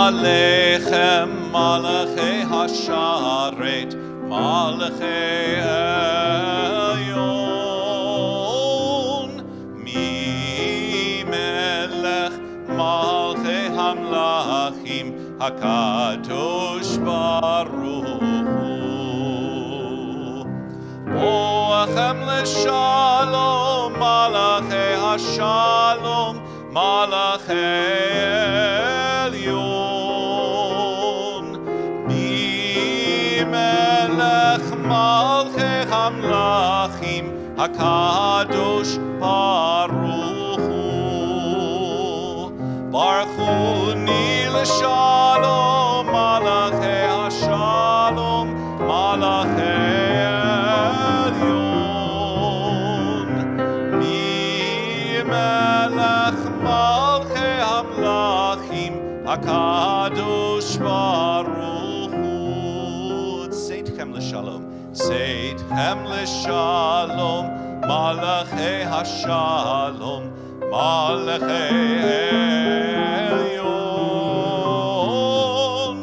Alechem Malachei Hasharet Malachei Elyon Mimelech Malchei Hamlachim HaKadosh Baruch Hu Boachem L'Shalom Malachei HaShalom Malachei Elyon Bimelech Malchei Hamlachim HaKadosh Baruch Hu Baruchuni L'Shalom Malachei HaShalom Malachei Elyon Bimelech Malchei Hamlachim HaKadosh Baruch Hu Seitchem L'Shalom Seitchem L'Shalom Malachei HaShalom Malachei Elyon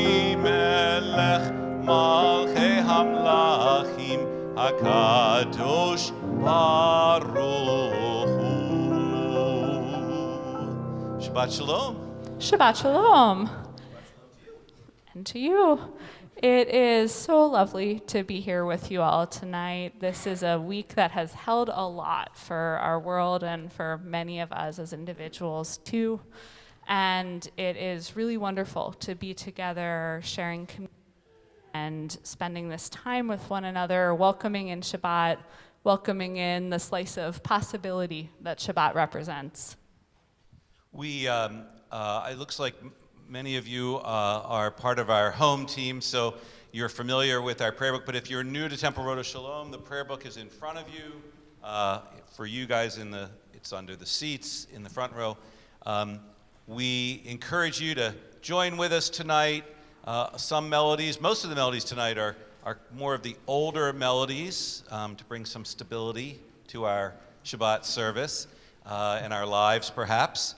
Mimelech Malchei Hamlachim HaKadosh Baruch Hu Shabbat Shalom. Shabbat Shalom. And to you. It is so lovely to be here with you all tonight. This is a week that has held a lot for our world and for many of us as individuals too. And it is really wonderful to be together, sharing community and spending this time with one another, welcoming in Shabbat, welcoming in the slice of possibility that Shabbat represents. It looks like many of you are part of our home team, so you're familiar with our prayer book. But if you're new to Temple Rodef Shalom, the prayer book is in front of you. For you guys, it's under the seats in the front row. We encourage you to join with us tonight. Some melodies, most of the melodies tonight are more of the older melodies to bring some stability to our Shabbat service and our lives, perhaps.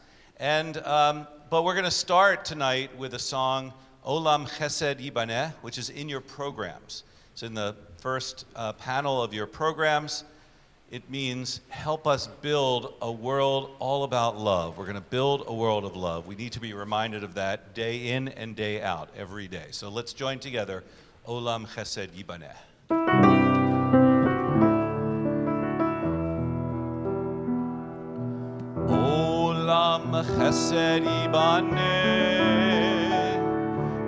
But we're going to start tonight with a song, Olam Chesed Yibaneh, which is in your programs. It's in the first panel of your programs. It means help us build a world all about love. We're going to build a world of love. We need to be reminded of that day in and day out, every day. So let's join together, Olam Chesed Yibaneh. Olam Chesed Yibaneh,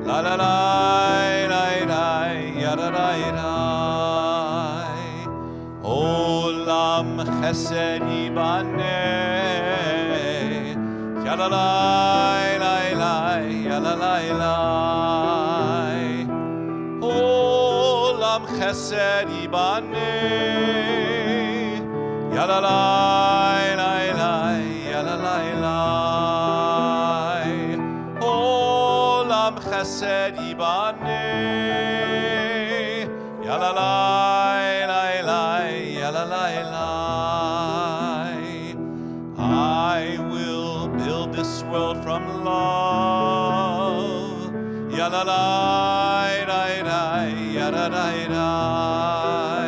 la la la la la, ya la la la. Olam Chesed Yibaneh, ya la la la la, ya la la la. Olam Chesed Yibaneh, ya la la la la. La la la, Olam Chesed Yibaneh, ya la la la la, ya la la la. I will build this world from love, ya la la la la, ya la la la.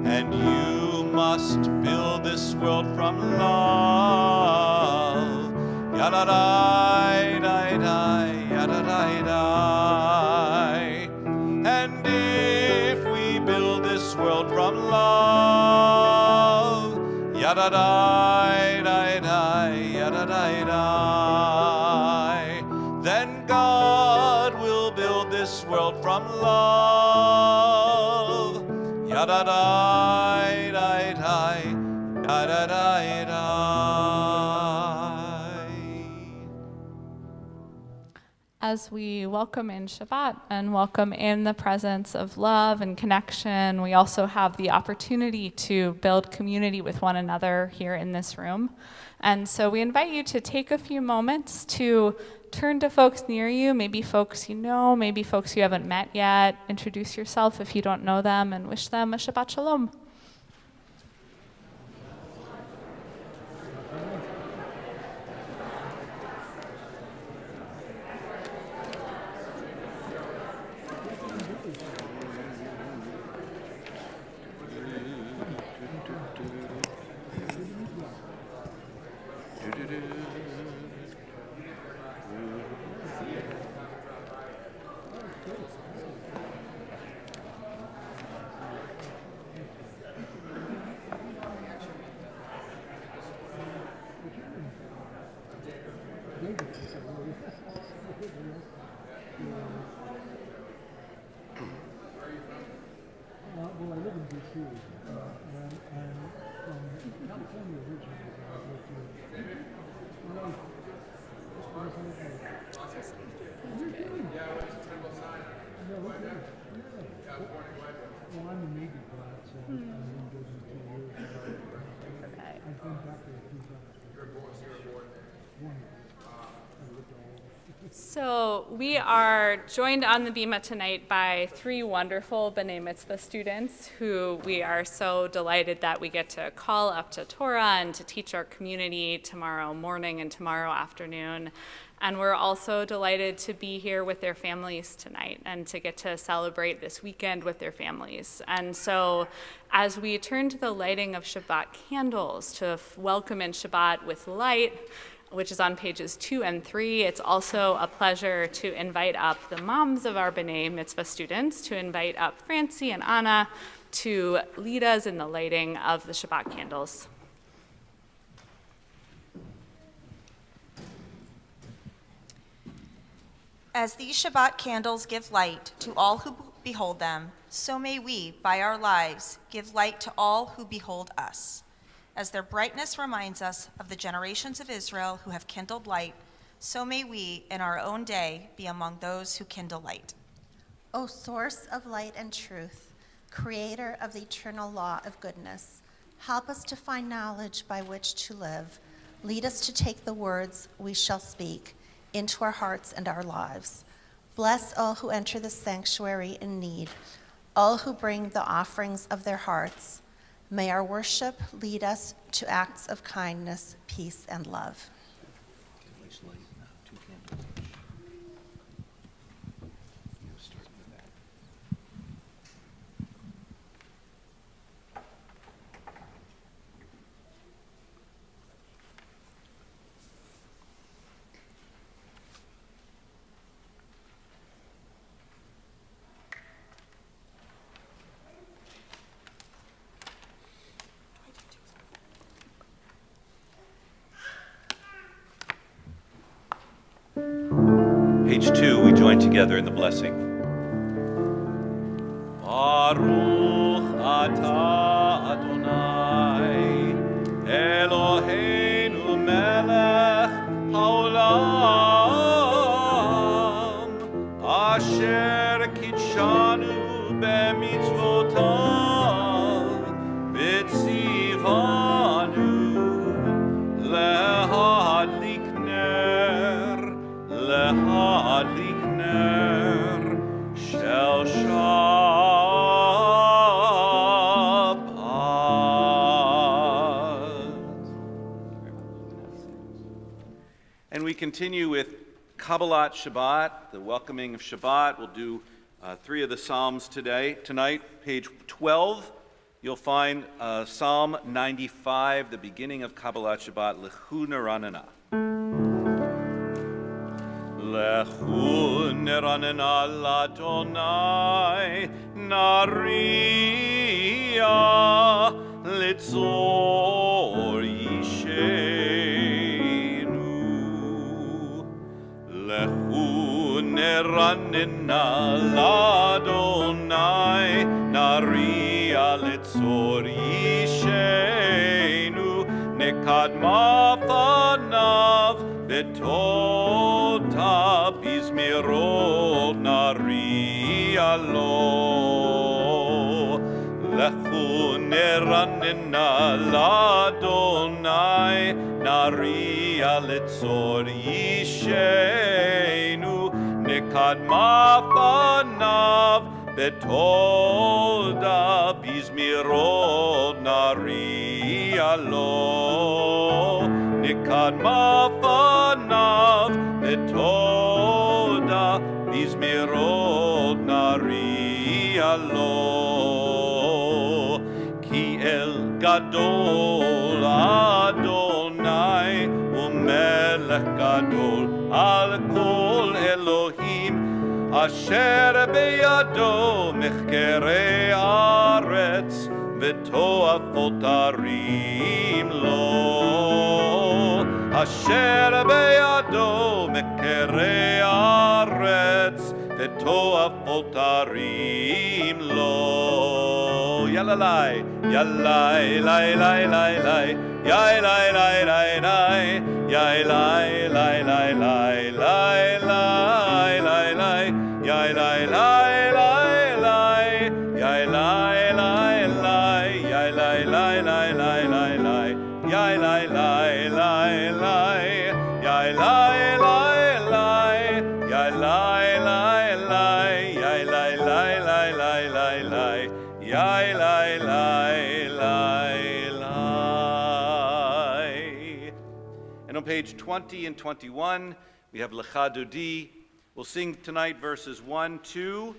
And you must build this world from love, ya la la la la, ya la la la. And if we build this world from love, ya la la la la, ya la la la, then God will build this world from love, ya la la la la, ya la la la. As we welcome in Shabbat and welcome in the presence of love and connection, we also have the opportunity to build community with one another here in this room. And so we invite you to take a few moments to turn to folks near you, maybe folks you know, maybe folks you haven't met yet. Introduce yourself if you don't know them and wish them a Shabbat Shalom. Well, I'm a Navy brat, so I haven't been in 2 years. I've been back there a few times. You're born there? So we are joined on the Bima tonight by 3 wonderful B'nai Mitzvah students who we are so delighted that we get to call up to Torah and to teach our community tomorrow morning and tomorrow afternoon. And we're also delighted to be here with their families tonight and to get to celebrate this weekend with their families. And so as we turn to the lighting of Shabbat candles to welcome in Shabbat with light, which is on pages 2 and 3, it's also a pleasure to invite up the moms of our B'nai Mitzvah students, to invite up Francie and Anna to lead us in the lighting of the Shabbat candles. As these Shabbat candles give light to all who behold them, so may we, by our lives, give light to all who behold us. As their brightness reminds us of the generations of Israel who have kindled light, so may we, in our own day, be among those who kindle light. O source of light and truth, creator of the eternal law of goodness, help us to find knowledge by which to live. Lead us to take the words we shall speak into our hearts and our lives. Bless all who enter the sanctuary in need, all who bring the offerings of their hearts. May our worship lead us to acts of kindness, peace, and love. Page 2, we join together in the blessing. Baruch atah Adonai, Eloheinu melech haolam, asher kitshanu b'mitzvotav, v'tzivanu lehadlik ner shel Shabbat. And we continue with Kabbalat Shabbat, the welcoming of Shabbat. We'll do 3 of the Psalms tonight. Page 12, you'll find Psalm 95, the beginning of Kabbalat Shabbat, Lechu Neranena. Lechu neranena l'Adonai, nariya litzor yishenu. Lechu neranena l'Adonai, nariya litzor yishenu. Nekadma panav Betota bizmirot nariya lo. Lechu neranena l'Adonai, nariya litzor yishenu. Nekadma panav betolda bizmirot nariya lo. Nekadma panav betolda bizmirot nariya lo. Ki el gadol Adonai umelech gadol al kol Elohim asher beyado mechkerei aretz v'toafot arim lo. Asher beyado mechkerei aretz v'toafot arim lo. Yalalai, yalai, lai, lai, lai, lai, yai, lai, lai, lai, lai, yai, lai, lai, lai, lai, lai, lai, lai, lai, yai, lai, lai, lai, lai, lai lai, yai lai lai lai lai lai lai, yai lai lai lai lai. And on page 20 and 21, we have Lecha Dodi. We'll sing tonight verses 1, 2,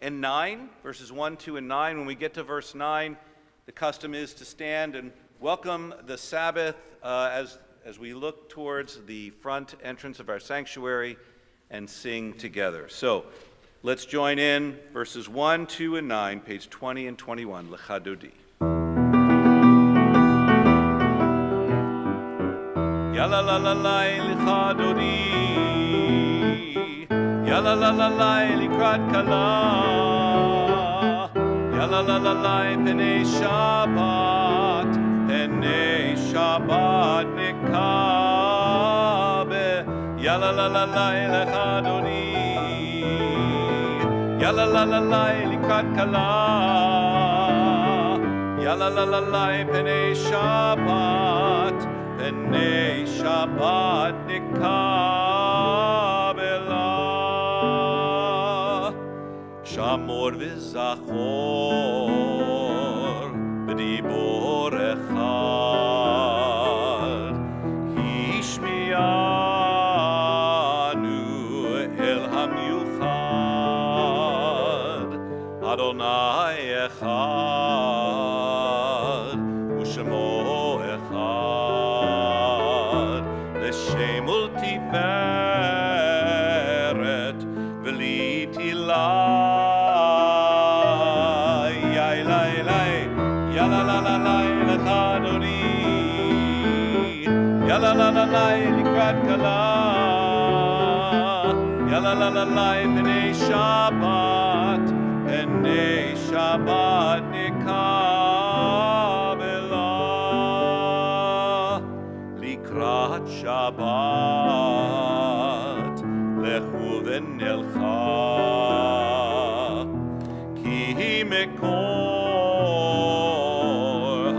and 9. Verses 1, 2, and 9. When we get to verse 9, the custom is to stand and welcome the Sabbath as we look towards the front entrance of our sanctuary and sing together. So let's join in verses 1, 2, and 9, page 20 and 21, Lecha Dodi. Yalla la la la Lecha Dodi, yalla la la la likrat kala, yalla la la la penei Shabbat, penei Shabbat nekabe, yalla la la la Lecha Dodi, yalla la la la likrat kala, yalla la la la penei Shabbat, penei Shabbat nikabela. Shamor v'zachor b'dibor echad, hishmianu el hamyuchad, Adonai echad, u'shemo echad, l'shem ultiferet v'litilah. Yalla la la la likrat kala, yalla la la la penei Shabbat nikabela, likrat Shabbat lechu v'nelcha, ki mekor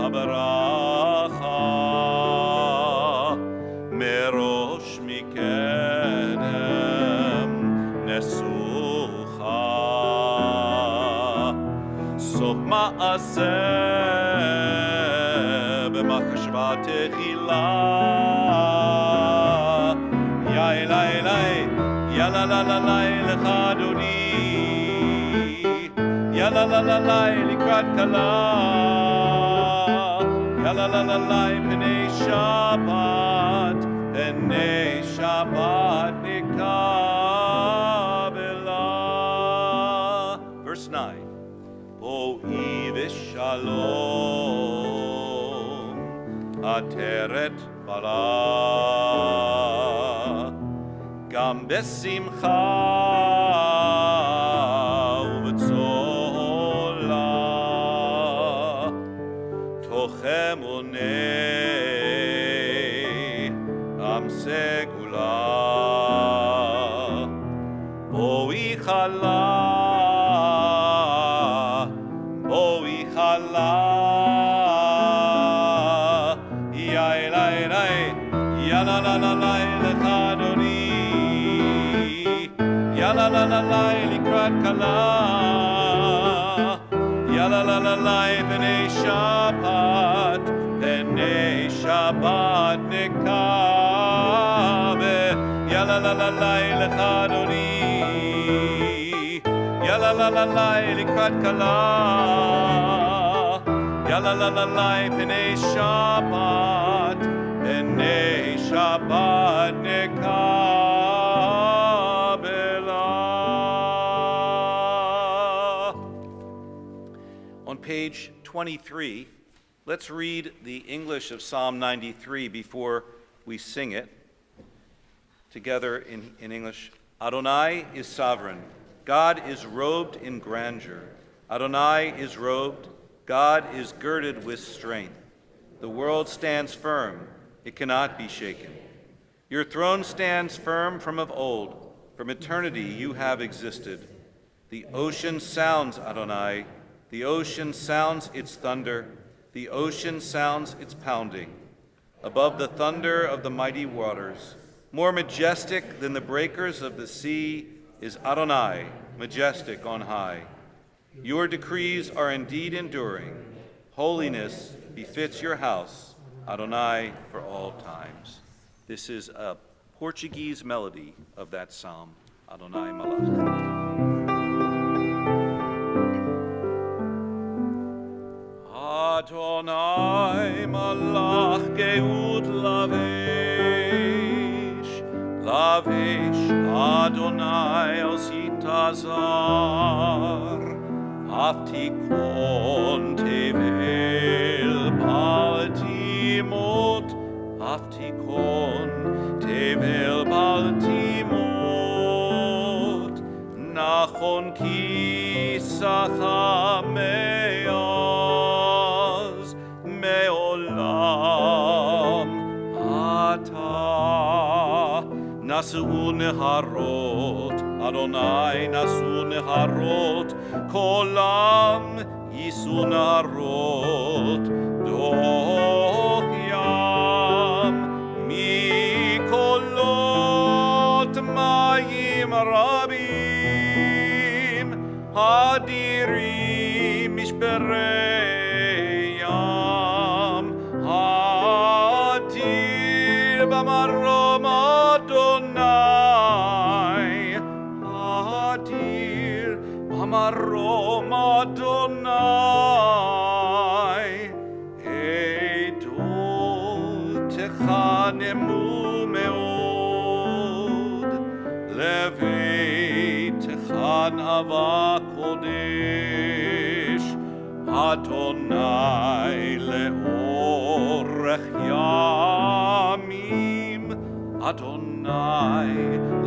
habaracha. Merosh mikedem nesucha, sof ma'aseh b'machshva techila, yai lai lai, yalla la la lai lecha dodi, yalla la la lai likrat kala, yalla la la lai penei Shabbat, penei Shabbat nikabela. Verse 9. Bo'ii v'shalom ateret bara, gam besimcha u'b'tzola, tochem unei am segula, bo'ii chala, bo'ii chala, yai lai lai, yalla la la la lecha dodi, yalla la la la likrat kala, yalla la la la penei Shabbat, penei Shabbat nekabe, yalla la la la lecha dodi, yalla la la la likrat kala, yalla la la la penei Shabbat, penei Shabbat nekabela. On page 23, let's read the English of Psalm 93 before we sing it together in English. Adonai is sovereign. God is robed in grandeur. Adonai is robed. God is girded with strength. The world stands firm. It cannot be shaken. Your throne stands firm from of old. From eternity you have existed. The ocean sounds, Adonai. The ocean sounds its thunder. The ocean sounds its pounding. Above the thunder of the mighty waters, more majestic than the breakers of the sea, is Adonai, majestic on high. Your decrees are indeed enduring. Holiness befits your house, Adonai, for all times. This is a Portuguese melody of that psalm, Adonai Malach. Adonai Malach Geud Lavesh, Lavesh Adonai Ositazar, Aftikon Tevel Baltimot, Aftikon Tevel Baltimot, Nachon Kisachameaz, Meolam Ata, Nasu Neharot, Adonai Nasu Neharot, Kolam Yisu Neharot, Dohyam, Mikolot Mayim Rabim, Hadirim Mishpereyam, Hadir Bamarom Adonai, Hadir Bamarom Adonai, Edot Techanemu Meod, Levei Techan Ava Kodesh, Adonai leorech yamim, Adonai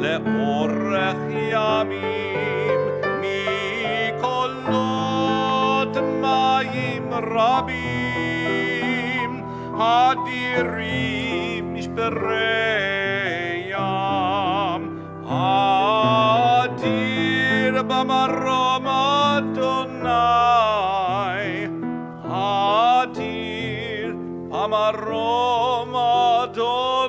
leorech yamim, mikolot mayim rabim, hadirim mishpereyam, hadir bamarom Adonai, hadir bamarom Adonai.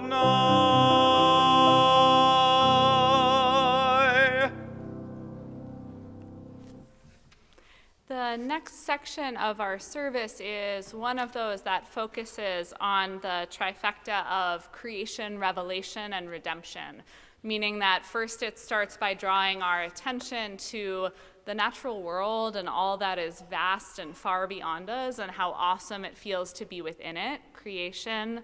The next section of our service is one of those that focuses on the trifecta of creation, revelation, and redemption, meaning that first it starts by drawing our attention to the natural world and all that is vast and far beyond us and how awesome it feels to be within it, creation.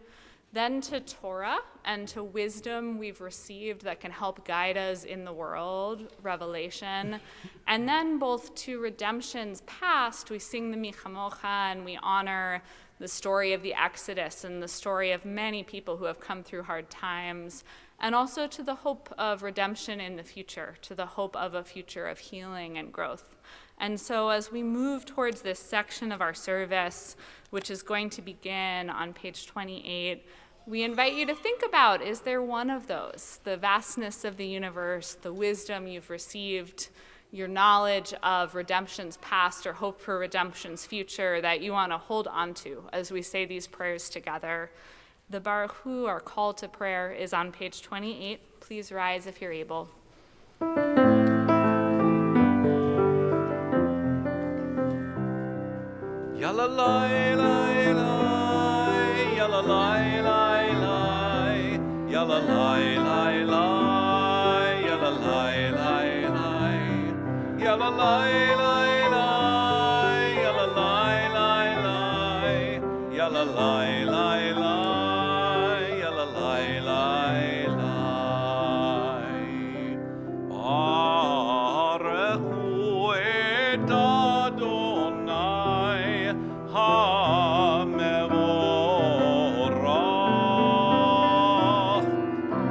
Then to Torah and to wisdom we've received that can help guide us in the world, revelation. And then both to redemption's past, we sing the Michamocha and we honor the story of the Exodus and the story of many people who have come through hard times, and also to the hope of redemption in the future, to the hope of a future of healing and growth. And so as we move towards this section of our service, which is going to begin on page 28, we invite you to think about, is there one of those? The vastness of the universe, the wisdom you've received, your knowledge of redemption's past or hope for redemption's future that you want to hold on to as we say these prayers together. The Baruch Hu, our call to prayer, is on page 28. Please rise if you're able. Yalla lai lai lai, yalla lai lai lai, yalla lai lai lai, yalla lai lai lai, yalla lai lai lai, yalla lai lai lai, yalla lai lai lai, yalla lai lai lai. Baruch Hu et Adonai HaMevorach,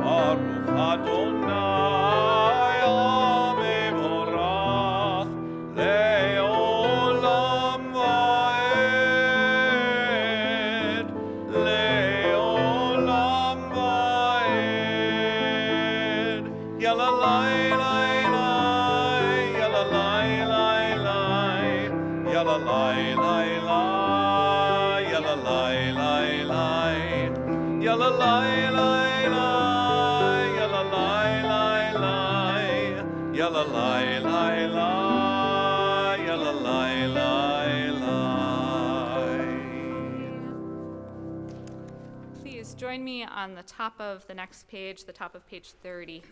Baruch Adonai HaMevorach, Le'olam va'ed, Le'olam va'ed. Yalla lai lai lai, yalla lai lai lai, yalla lai lai lai, yalla lai lai lai, yalla lai lai lai, yalla lai lai lai, yalla Lai, lai, lai, ya la, lai, lai, lai. Please join me on the top of the next page, the top of page 30.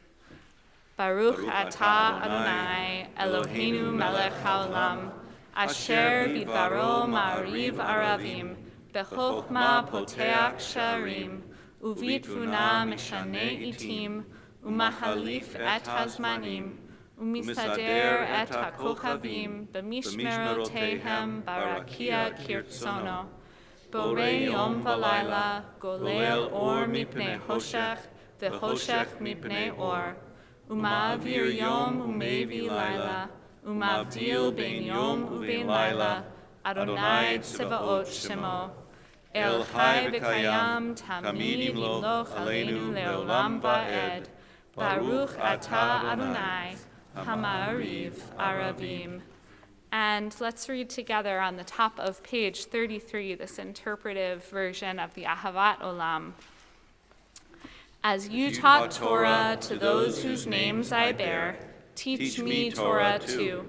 Baruch atah Adonai Eloheinu melech haolam, asher bidbaro ma'ariv aravim, bechokma poteach sharim, uvitvuna mishane itim, umahalif et hazmanim, umisader et hakochavim, b'mishmerotehem barakia kirtsono. Borei yom v'layla, golel or mipnei hoshech, v'hoshech mipnei or. Umavir yom umevi laila, umavdil ben yom uben laila, Adonai tsevaot shemo. El chai v'kayam tamid imloch aleinu leolam va'ed. Baruch atah Adonai, hama'ariv aravim. And let's read together on the top of page 33, this interpretive version of the Ahavat Olam. As you taught Torah to those whose names I bear, teach me Torah too.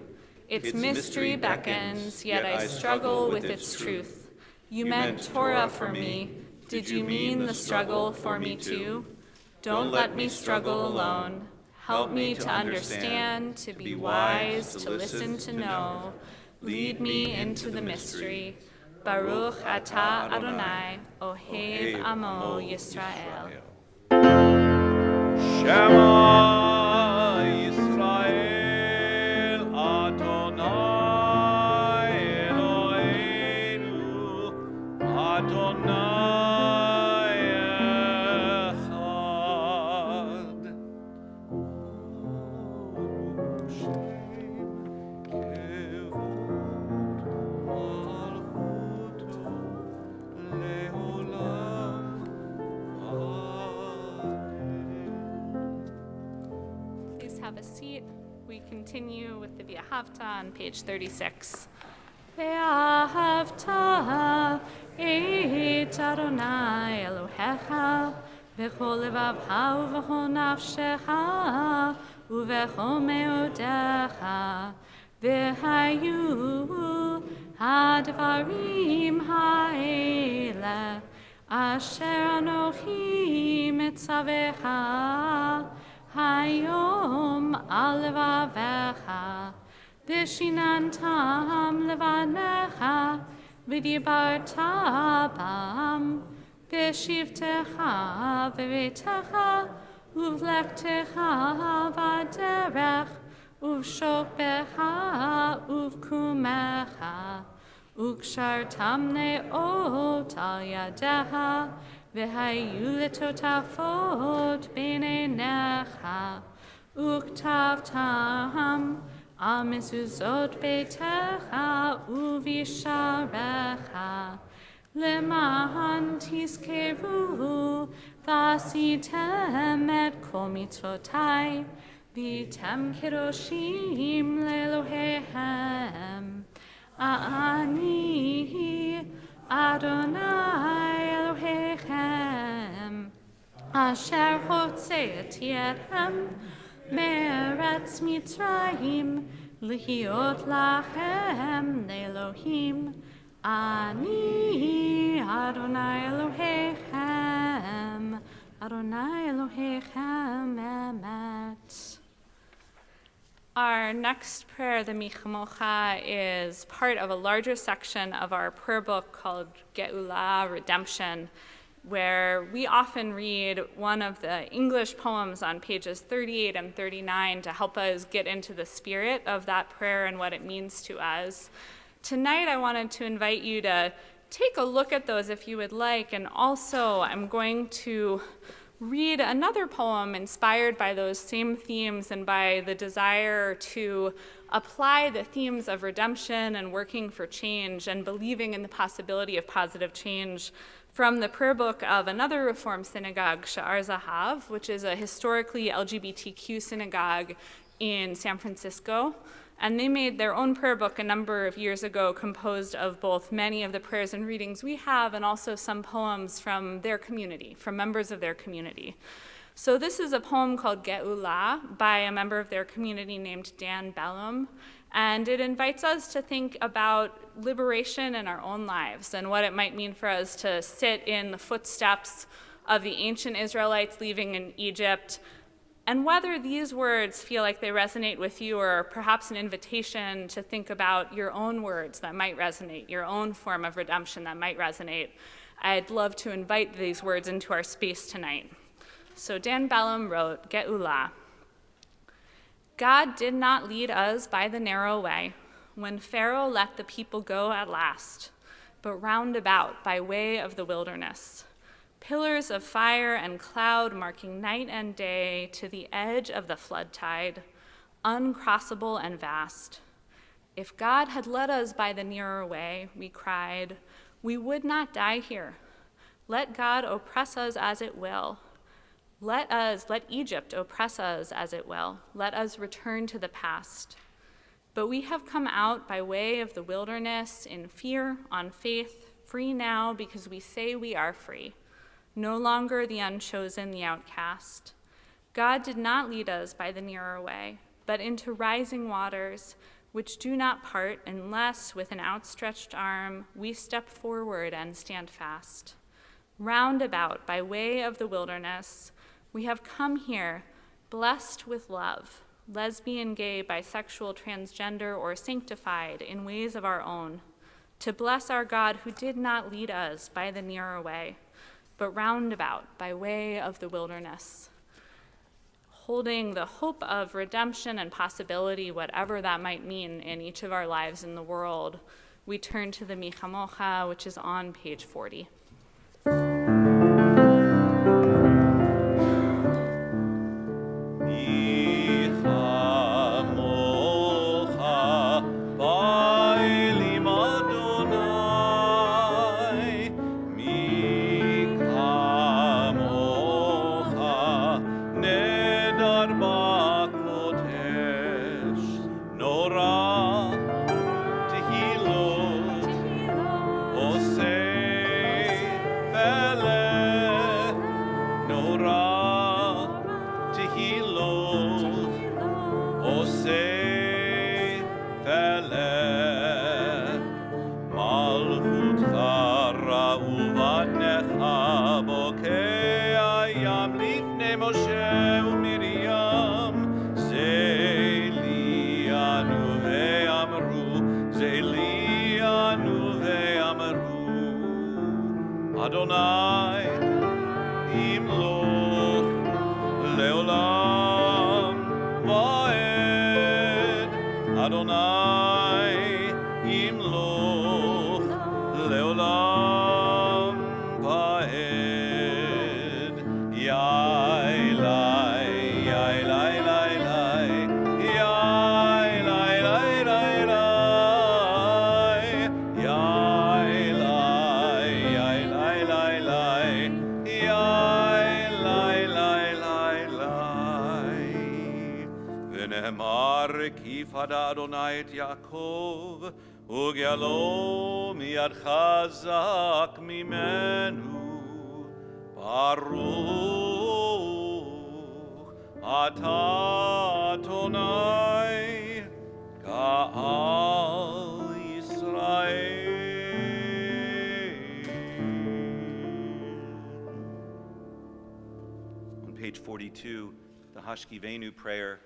Its mystery beckons, yet I struggle with its truth. You meant Torah for me. Did you mean the struggle for me too? Don't let me struggle alone. Help me to understand, to be wise, to listen, to know. Lead me into the mystery. Baruch atah Adonai, Ohev Amo Yisrael. Shema Yisrael Adonai Eloheinu Adonai Echad. Please have a seat. We continue with the V'ahavta on page 36. V'ahavta et Adonai Elohecha v'chol levavcha uv'chol nafshecha uv'chol meodecha v'hayu hadvarim ha'ele asher anochi mitzavecha Hayom al levavecha, v'shinantam levanecha, v'dibarta bam, v'shivtecha v'vetecha, uv'lechtecha v'aderech, uv'shokbecha uv'kumecha, u'kshartam ne'ot al yadecha, V'hayu letotafot b'neinecha, uktavtam al mezuzot beitecha uvisharecha, leman tizkeru v'asitem et kol mitzvotai, v'tem kedoshim le'Elohehem. Ani Adonai Elohechem, asher hotzeati etchem me'eretz Mitzrayim, lihiot lachem Elohim. Ani Adonai Elohechem, Adonai Elohechem emet. Our next prayer, the Michamocha, is part of a larger section of our prayer book called Geula, Redemption, where we often read one of the English poems on pages 38 and 39 to help us get into the spirit of that prayer and what it means to us. Tonight, I wanted to invite you to take a look at those if you would like, and also I'm going to read another poem inspired by those same themes and by the desire to apply the themes of redemption and working for change and believing in the possibility of positive change from the prayer book of another Reform synagogue, Sha'ar Zahav, which is a historically LGBTQ synagogue in San Francisco. And they made their own prayer book a number of years ago, composed of both many of the prayers and readings we have and also some poems from their community, from members of their community. So this is a poem called Ge'ulah by a member of their community named Dan Bellum, and it invites us to think about liberation in our own lives and what it might mean for us to sit in the footsteps of the ancient Israelites leaving in Egypt, and whether these words feel like they resonate with you, or perhaps an invitation to think about your own words that might resonate, your own form of redemption that might resonate. I'd love to invite these words into our space tonight. So Dan Bellum wrote, Ge'ulah. God did not lead us by the narrow way when Pharaoh let the people go at last, but round about by way of the wilderness. Pillars of fire and cloud marking night and day to the edge of the flood tide, uncrossable and vast. If God had led us by the nearer way, we cried, we would not die here. Let God oppress us as it will. Let Egypt oppress us as it will. Let us return to the past. But we have come out by way of the wilderness in fear, on faith, free now because we say we are free. No longer the unchosen, the outcast. God did not lead us by the nearer way, but into rising waters, which do not part unless with an outstretched arm we step forward and stand fast. Round about by way of the wilderness, we have come here blessed with love, lesbian, gay, bisexual, transgender, or sanctified in ways of our own, to bless our God who did not lead us by the nearer way, but round about by way of the wilderness. Holding the hope of redemption and possibility, whatever that might mean in each of our lives in the world, we turn to the Mi Chamocha, which is on page 40. Adonai, Imloch, Leolam, Vaed. Adonai, Imloch, Leolam, Vaed. Yai, lai, yai, lai, lai, lai. Yai, lai, lai, lai, lai. Yai, lai, yai, lai, lai, lai. Yai, lai, lai, lai, lai. V'nehemar ki fada Adonai et Yaakov, u'gealo miyad chazak mimenu. Baruch atah Adonai Ka'al Yisrael. On page 42, the Hashkivenu prayer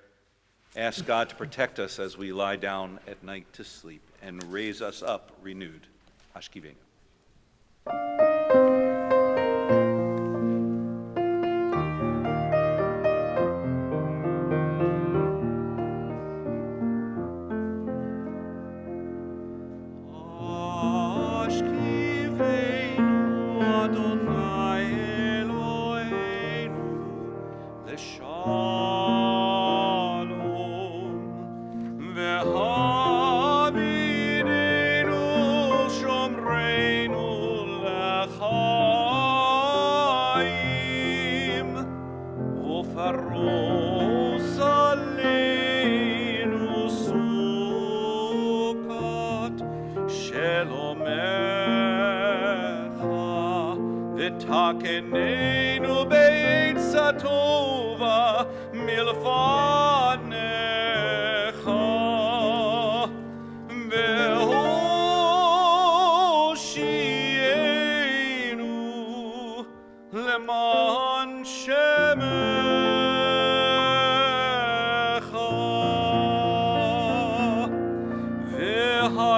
asks God to protect us as we lie down at night to sleep and raise us up renewed. Hashkivenu. Takenenu beit sato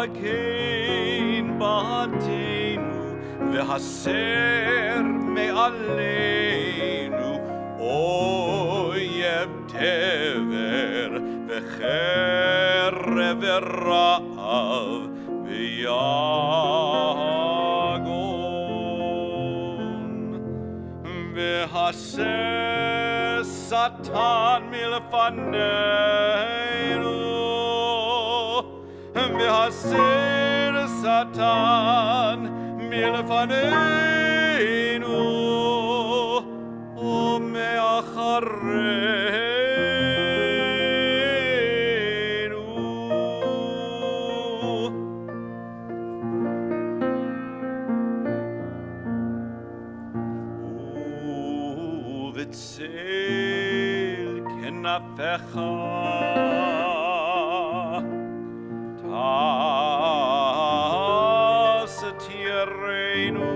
הגן בעדנו, והסר מעלינו אויב דבר וחרב ורעב ויגון. והסר שטן מלפנינו, והסר שטן מלפנינו ומאחרינו. ובצל כנפיך תסתירנו,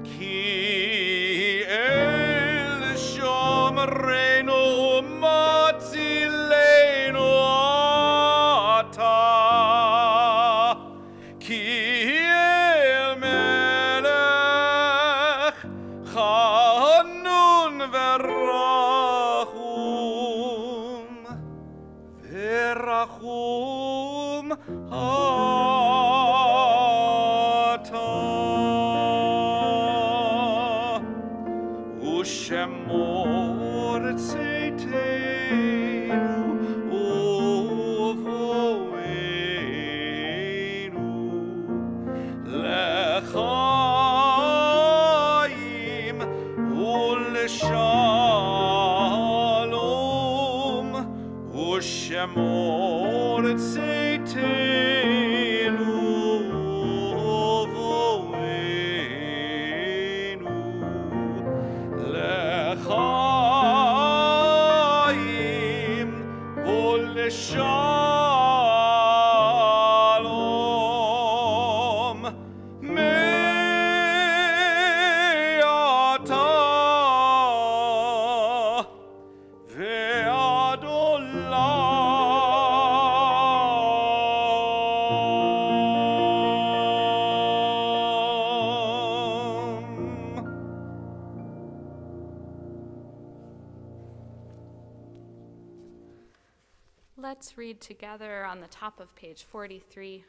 כי אל שומרנו ומצילנו אתה, כי אל מלך חנון ורחום, ורחום אתה, ושמור צאתנו ובואנו לחיים ולשלום, ושמור צאתנו ובואנו לחיים ולשלום מעתה ועד עולם. Let's read together on the top of page 43.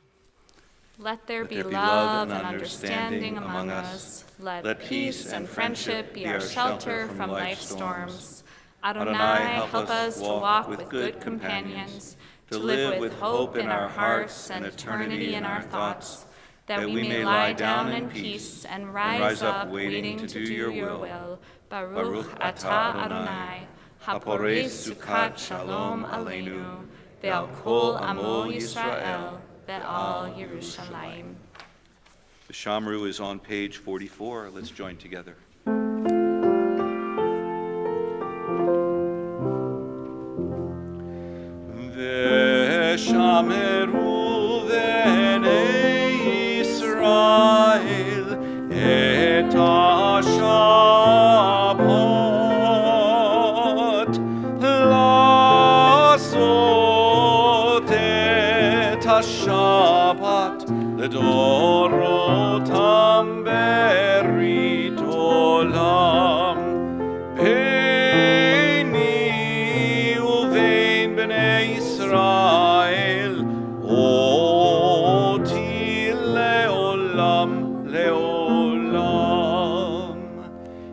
Let there be there be love and understanding among us. Let peace and friendship be our shelter from life's storms. Adonai, help us to walk with good companions, to live with hope in our hearts and eternity in our thoughts, that we may lie down in peace and rise up waiting to do your will. Baruch atah Adonai, haporei sukkot shalom aleinu, ve'al kol amo Yisrael, ve'al Yerushalayim. The Shamru is on page 44. Let's join together. Veshameru bnei Yisrael et ha-Shabbat לעשות את השבת לדורותם ברית עולם, ביני ובין בני ישראל אותי לעולם לעולם.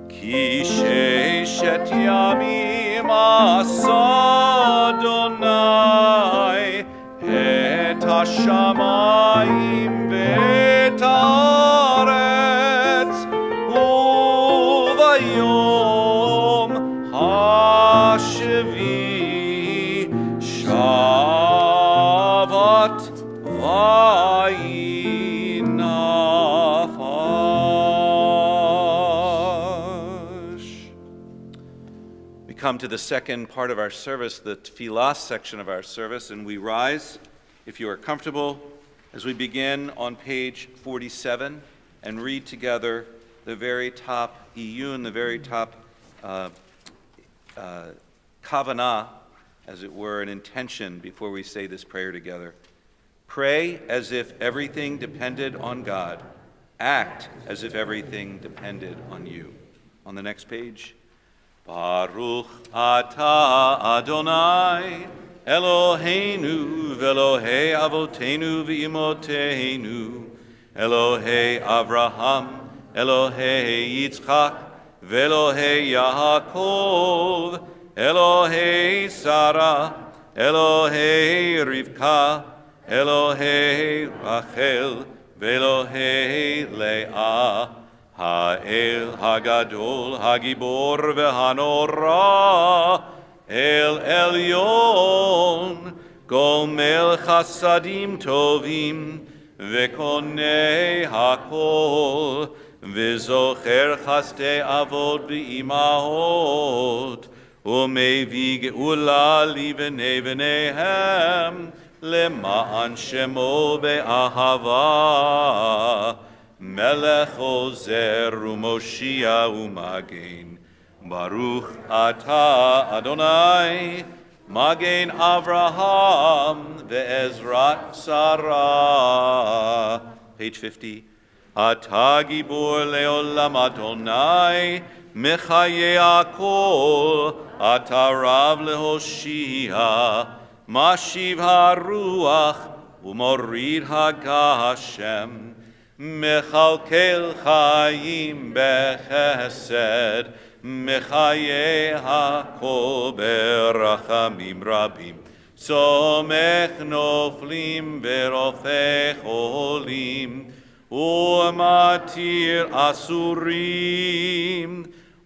כי ששת ימים עשה אדוני את השמיים ואת הארץ, וביום השביעי שבת וינפש. We come to the second part of our service, the tefillah section of our service, and we rise, if you are comfortable, as we begin on page 47 and read together the very top iyun, the very top kavanah, as it were, an intention before we say this prayer together. Pray as if everything depended on God. Act as if everything depended on you. On the next page. Baruch atah Adonai Eloheinu v'Elohei avotenu v'imotenu Elohei Avraham Elohei Yitzchak v'Elohei Yaakov Elohei Sarah Elohei Rivka Elohei Rachel v'Elohei Leah Ha'el Hagadol Hagibor v'Hanora El Elyon Gomel Chasadim Tovim V'Konei Hakol V'Zocher Chasdei Avot V'Imahot U'Mevi Geula Livnei V'Nehem Lema'an Shemo Be'ahava Melech Ozer U'Moshia U'Magen Baruch Atah Adonai Magen Avraham Ve'ezrat Sarah. Page 50. Atah Gibor Leolam Adonai Mechaye Akol Atah Rav Lehoshia Mashiv HaRuach U'Morid HaGashem Mechalkel Chaim Bechesed Mechaye Hakol Berachamim Rabim Somech Noflim Verofech Olim U'Matir Asurim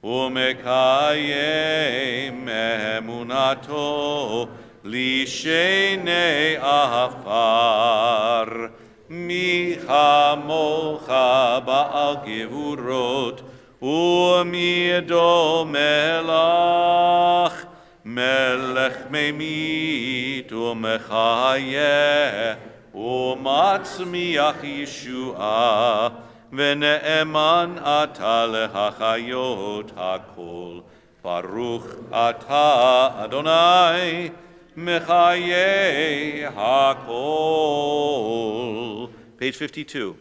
U'Mekayem Emunato Lishenei Afar Mi chamocha ba'al gevurot u'mido melach melech memit u'mechayeh u'matzmiach Yeshua v'ne'eman ata lehachayot hakol Baruch ata Adonai Mechaye Hakol. Page 52.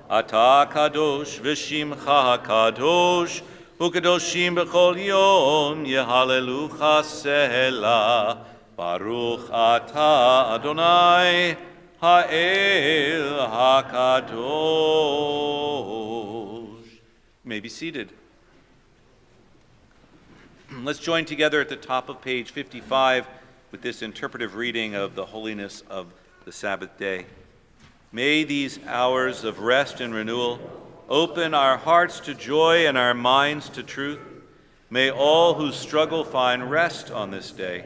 Ata Kadosh V'Shimcha Kadosh U'Kadoshim B'Chol Yom Yehalelucha Sela Baruch Ata Adonai Ha'el HaKadosh. You may be seated. Let's join together at the top of page 55 with this interpretive reading of the holiness of the Sabbath day. May these hours of rest and renewal open our hearts to joy and our minds to truth. May all who struggle find rest on this day.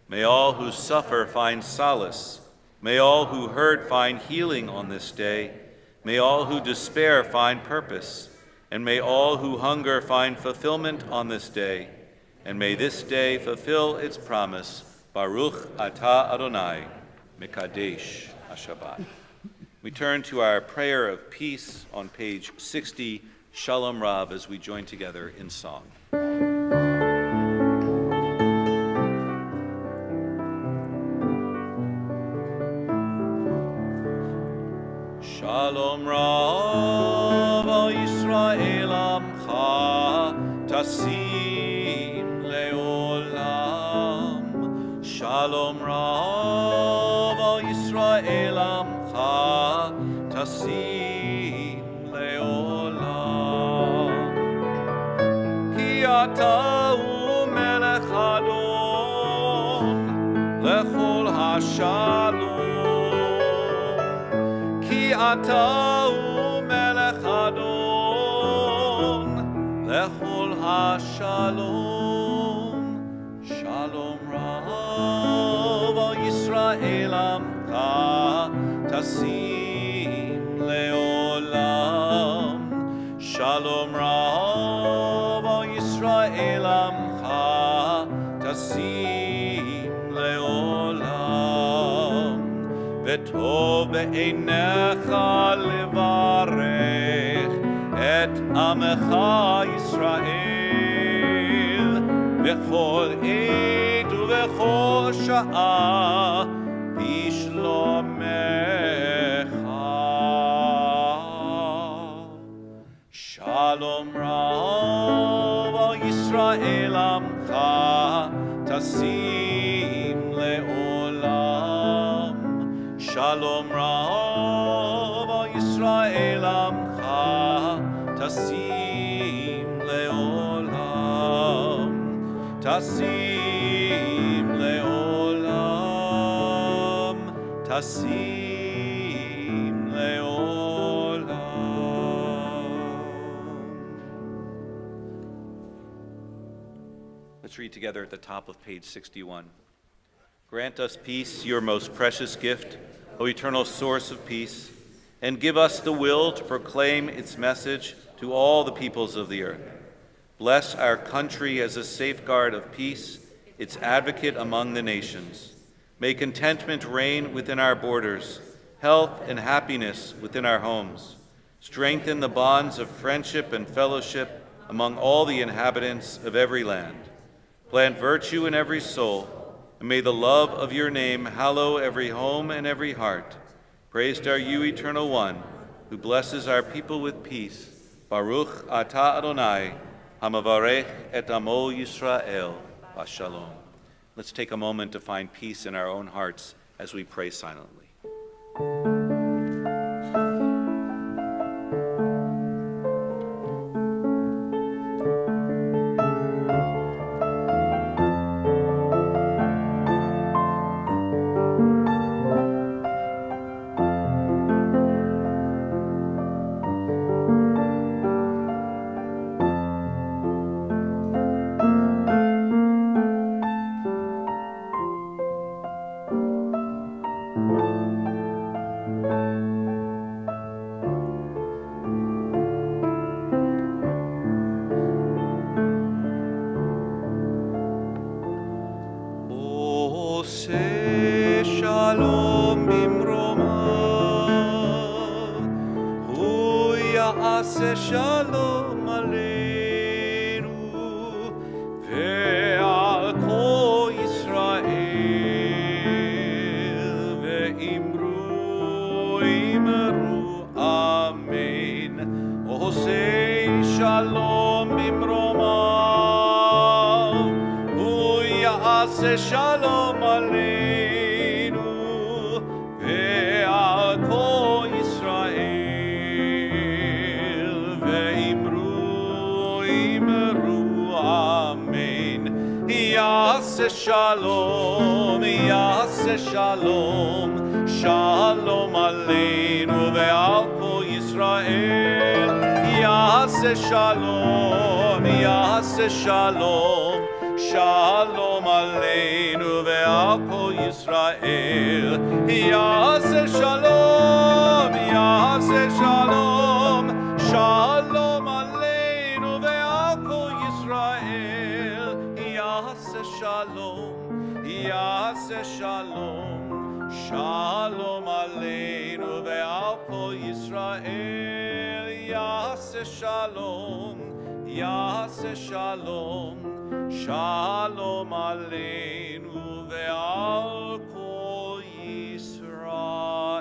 May all who suffer find solace. May all who hurt find healing on this day. May all who despair find purpose. And may all who hunger find fulfillment on this day. And may this day fulfill its promise. Baruch atah Adonai, Mekadesh HaShabbat. We turn to our prayer of peace on page 60, Shalom Rav, as we join together in song. Shalom Rav al Yisrael Amcha Tasim Leolam. Shalom Rav al Yisrael Amcha Tasim Leolam. Ki ata u'melech Adon lechol hashalom. Ata u'melech Adon lechol hashalom. Shalom Rav al Yisrael Amcha Tasim Leolam. Shalom Rav al Yisrael Amcha Tasim Leolam. וטוב בעיניך לברך את עמך ישראל בכל עת ובכל sha'ah bishlomecha. Shalom Rav al Yisrael amcha tasim le'olam. Shalom Rav al Yisrael amcha tasim le'olam. Tasim le'olam. Tasim le'olam. Let's read together at the top of page 61. Grant us peace, your most precious gift, O eternal source of peace, and give us the will to proclaim its message to all the peoples of the earth. Bless our country as a safeguard of peace, its advocate among the nations. May contentment reign within our borders, health and happiness within our homes. Strengthen the bonds of friendship and fellowship among all the inhabitants of every land. Plant virtue in every soul, and may the love of your name hallow every home and every heart. Praised are you, Eternal One, who blesses our people with peace. Baruch atah Adonai, hamavarech et amo Yisrael, Shalom. Let's take a moment to find peace in our own hearts as we pray silently. Shalom aleinu ve'al kol Yisrael ve'imru amen. Osei shalom bimromav hu ya'aseh shalom aleinu ve'al kol Yisrael. Yaseh shalom, yaseh shalom, shalom aleinu ve'al kol Yisrael. Yaseh shalom, yaseh shalom, shalom aleinu ve'al kol Yisrael. Yaseh shalom, yaseh shalom, shalom aleinu ve'al kol Yisrael. Yaseh shalom, yaseh shalom, shalom aleinu ve'al kol Yisrael. Yaseh shalom, yaseh shalom, shalom aleinu ve'al kol Yisrael.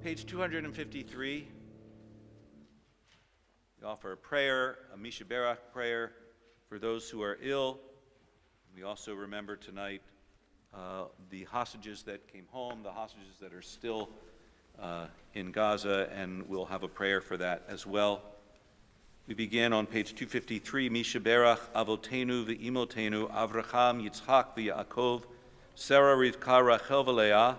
Page 253. We offer a prayer, a Mishaberach prayer for those who are ill. We also remember tonight the hostages that came home, the hostages that are still in Gaza, and we'll have a prayer for that as well. We begin on page 253, Mishaberach Avotenu v'Imotenu Avraham Yitzchak v'Yaakov Sarah Rivka Rachel v'Leah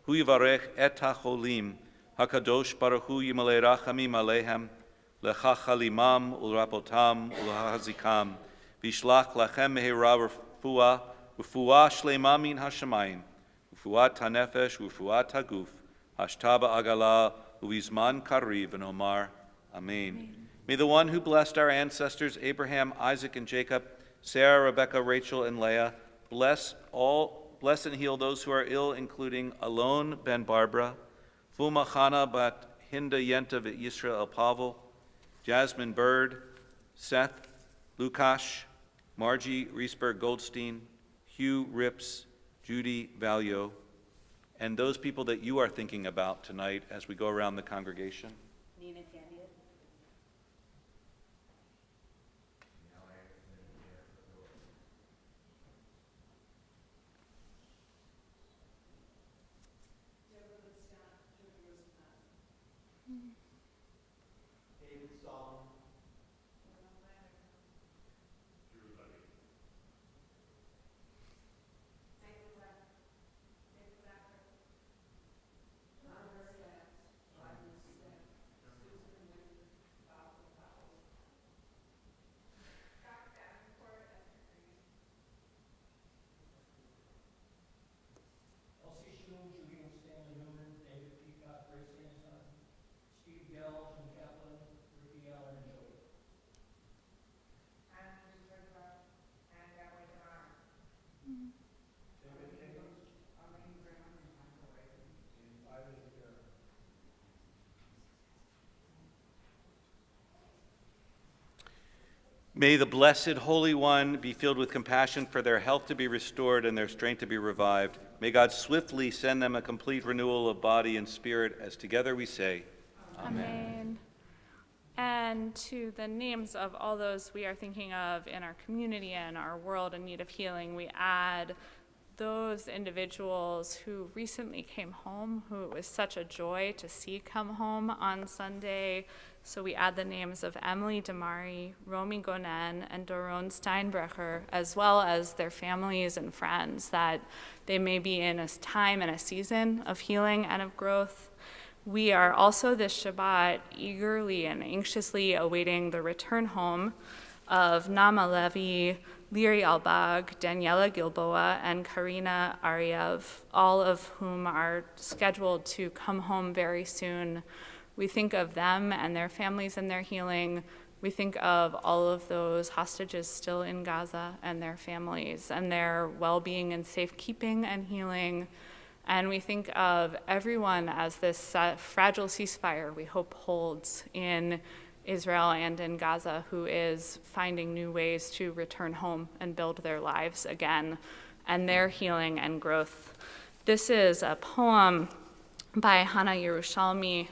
Hu Yivarech et HaCholim HaKadosh Baruch Hu Yimalei Rachamim Alehem Lecha chalimam ulrapotam ulhazikam vishlach lachem mehira refuah shlema min hashamayim refuat hanefesh refuat haguf hashtaba agala uvizman kariv and omar amen. May the one who blessed our ancestors Abraham, Isaac, and Jacob, Sarah, Rebekah, Rachel, and Leah, bless and heal those who are ill, including Alon ben Barbara, Fuma Chana bat Hinda Yenta v'Yisrael Pavel, Jasmine Bird, Seth, Lukash, Margie Riesberg-Goldstein, Hugh Rips, Judy Valio, and those people that you are thinking about tonight as we go around the congregation. Nina Candia. Elsie Shum, Julian Stanley Newman, David Peacock, Grace Hanson, Steve Gell, Jim Kaplan, Ricky Allen, and Joey. David Higgins, and Ivan Rivera. May the Blessed Holy One be filled with compassion for their health to be restored and their strength to be revived. May God swiftly send them a complete renewal of body and spirit, as together we say, Amen. And to the names of all those we are thinking of in our community and our world in need of healing, we add those individuals who recently came home, who it was such a joy to see come home on Sunday. So we add the names of Emily Damari, Romy Gonen, and Doron Steinbrecher, as well as their families and friends, that they may be in a time and a season of healing and of growth. We are also this Shabbat eagerly and anxiously awaiting the return home of Nama Levi, Liri Albag, Daniela Gilboa, and Karina Ariev, all of whom are scheduled to come home very soon. We think of them and their families and their healing. We think of all of those hostages still in Gaza and their families and their well-being and safekeeping and healing. And we think of everyone as this fragile ceasefire we hope holds in Israel and in Gaza, who is finding new ways to return home and build their lives again, and their healing and growth. This is a poem by Hannah Yerushalmi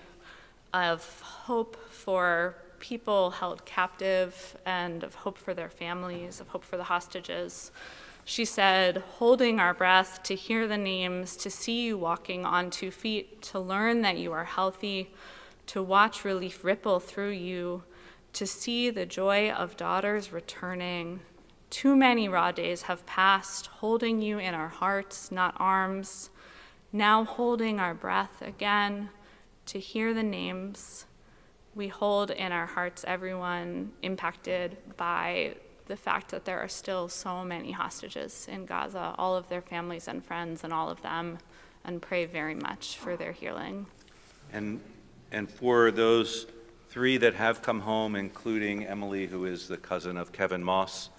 of hope for people held captive and of hope for their families, of hope for the hostages. She said, "Holding our breath to hear the names, to see you walking on 2 feet, to learn that you are healthy, to watch relief ripple through you, to see the joy of daughters returning. Too many raw days have passed, holding you in our hearts, not arms. Now holding our breath again, to hear the names. We hold in our hearts everyone impacted by the fact that there are still so many hostages in Gaza, all of their families and friends and all of them, and pray very much for their healing." And for those 3 that have come home, including Emily, who is the cousin of Kevin Moss,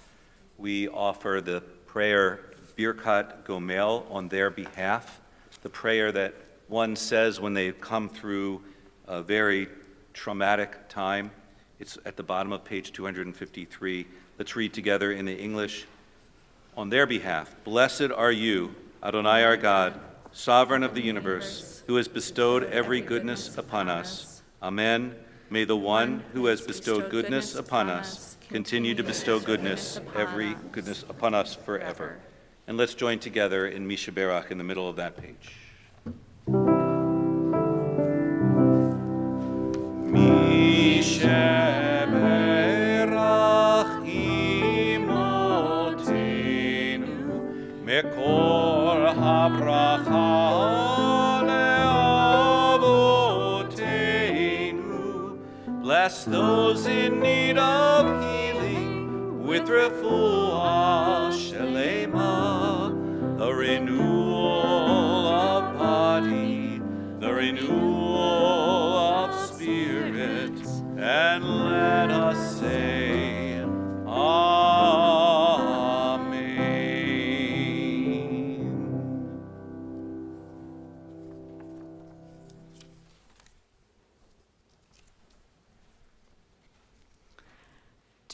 we offer the prayer Birkat Gomel on their behalf, the prayer that one says when they come through a very traumatic time. It's at the bottom of page 253. Let's read together in the English. On their behalf, blessed are you, Adonai our God, sovereign of the universe, who has bestowed every goodness upon us. Amen. May the one who has bestowed goodness upon us continue to bestow goodness, every goodness upon us forever. And let's join together in Misha Berach in the middle of that page. Misha Berach imotenu mekor habracha leavotenu. Bless those in need of healing with refuah shelema, the renewal of body, the renewal of spirit, and let us say, Amen.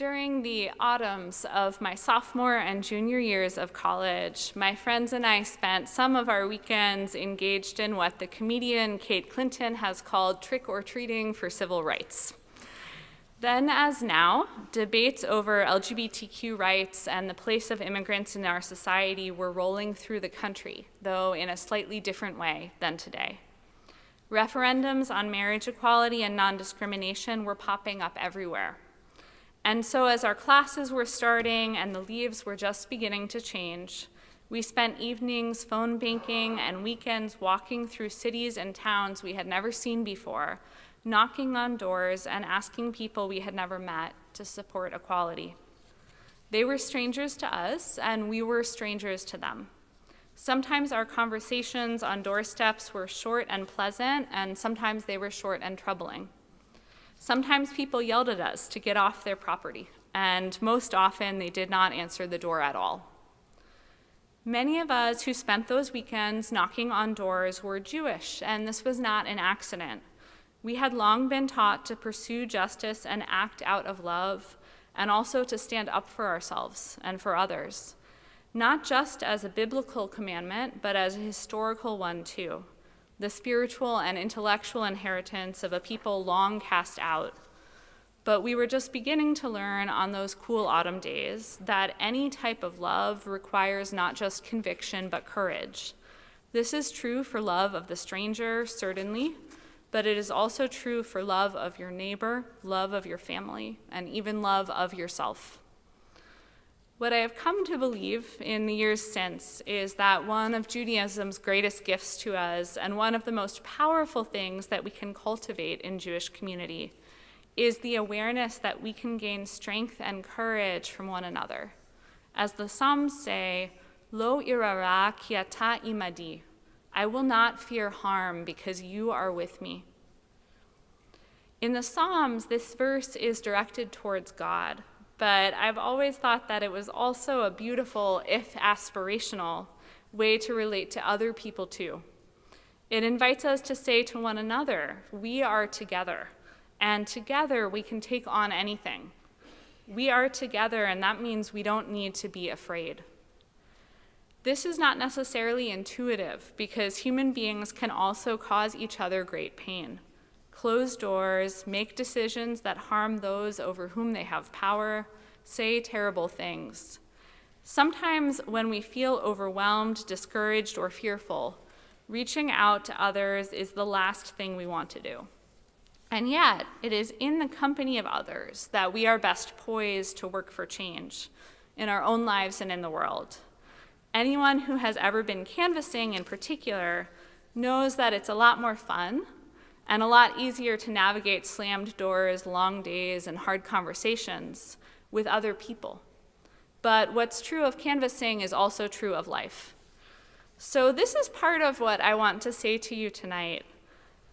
During the autumns of my sophomore and junior years of college, my friends and I spent some of our weekends engaged in what the comedian Kate Clinton has called trick-or-treating for civil rights. Then, as now, debates over LGBTQ rights and the place of immigrants in our society were rolling through the country, though in a slightly different way than today. Referendums on marriage equality and non-discrimination were popping up everywhere. And so as our classes were starting and the leaves were just beginning to change, we spent evenings phone banking and weekends walking through cities and towns we had never seen before, knocking on doors and asking people we had never met to support equality. They were strangers to us, and we were strangers to them. Sometimes our conversations on doorsteps were short and pleasant, and sometimes they were short and troubling. Sometimes people yelled at us to get off their property, and most often they did not answer the door at all. Many of us who spent those weekends knocking on doors were Jewish, and this was not an accident. We had long been taught to pursue justice and act out of love, and also to stand up for ourselves and for others, not just as a biblical commandment, but as a historical one too. The spiritual and intellectual inheritance of a people long cast out. But we were just beginning to learn on those cool autumn days that any type of love requires not just conviction, but courage. This is true for love of the stranger, certainly, but it is also true for love of your neighbor, love of your family, and even love of yourself. What I have come to believe in the years since is that one of Judaism's greatest gifts to us, and one of the most powerful things that we can cultivate in Jewish community, is the awareness that we can gain strength and courage from one another. As the Psalms say, Lo irara ki ata imadi, I will not fear harm because you are with me. In the Psalms, this verse is directed towards God, but I've always thought that it was also a beautiful, if aspirational, way to relate to other people too. It invites us to say to one another, we are together, and together we can take on anything. We are together, and that means we don't need to be afraid. This is not necessarily intuitive, because human beings can also cause each other great pain. Close doors, make decisions that harm those over whom they have power, say terrible things. Sometimes when we feel overwhelmed, discouraged, or fearful, reaching out to others is the last thing we want to do. And yet, it is in the company of others that we are best poised to work for change in our own lives and in the world. Anyone who has ever been canvassing in particular knows that it's a lot more fun and a lot easier to navigate slammed doors, long days, and hard conversations with other people. But what's true of canvassing is also true of life. So this is part of what I want to say to you tonight.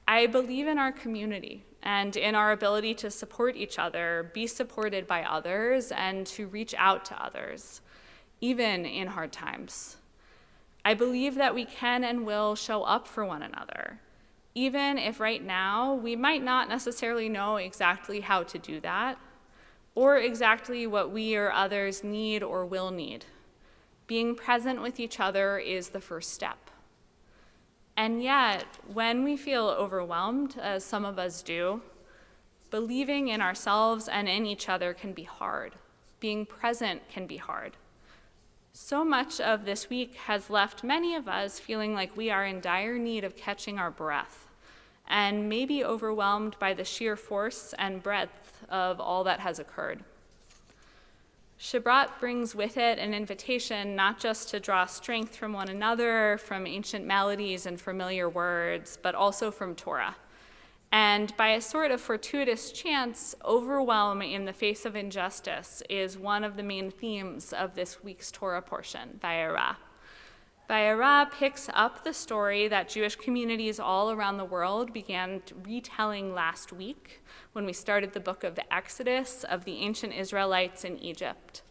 I believe in our community and in our ability to support each other, be supported by others, and to reach out to others, even in hard times. I believe that we can and will show up for one another, even if right now we might not necessarily know exactly how to do that, or exactly what we or others need or will need. Being present with each other is the first step. And yet, when we feel overwhelmed, as some of us do, believing in ourselves and in each other can be hard. Being present can be hard. So much of this week has left many of us feeling like we are in dire need of catching our breath, and maybe overwhelmed by the sheer force and breadth of all that has occurred. Shabbat brings with it an invitation not just to draw strength from one another, from ancient melodies and familiar words, but also from Torah. And by a sort of fortuitous chance, overwhelm in the face of injustice is one of the main themes of this week's Torah portion, Vayera. Vayera picks up the story that Jewish communities all around the world began retelling last week when we started the book of the Exodus of the ancient Israelites in Egypt.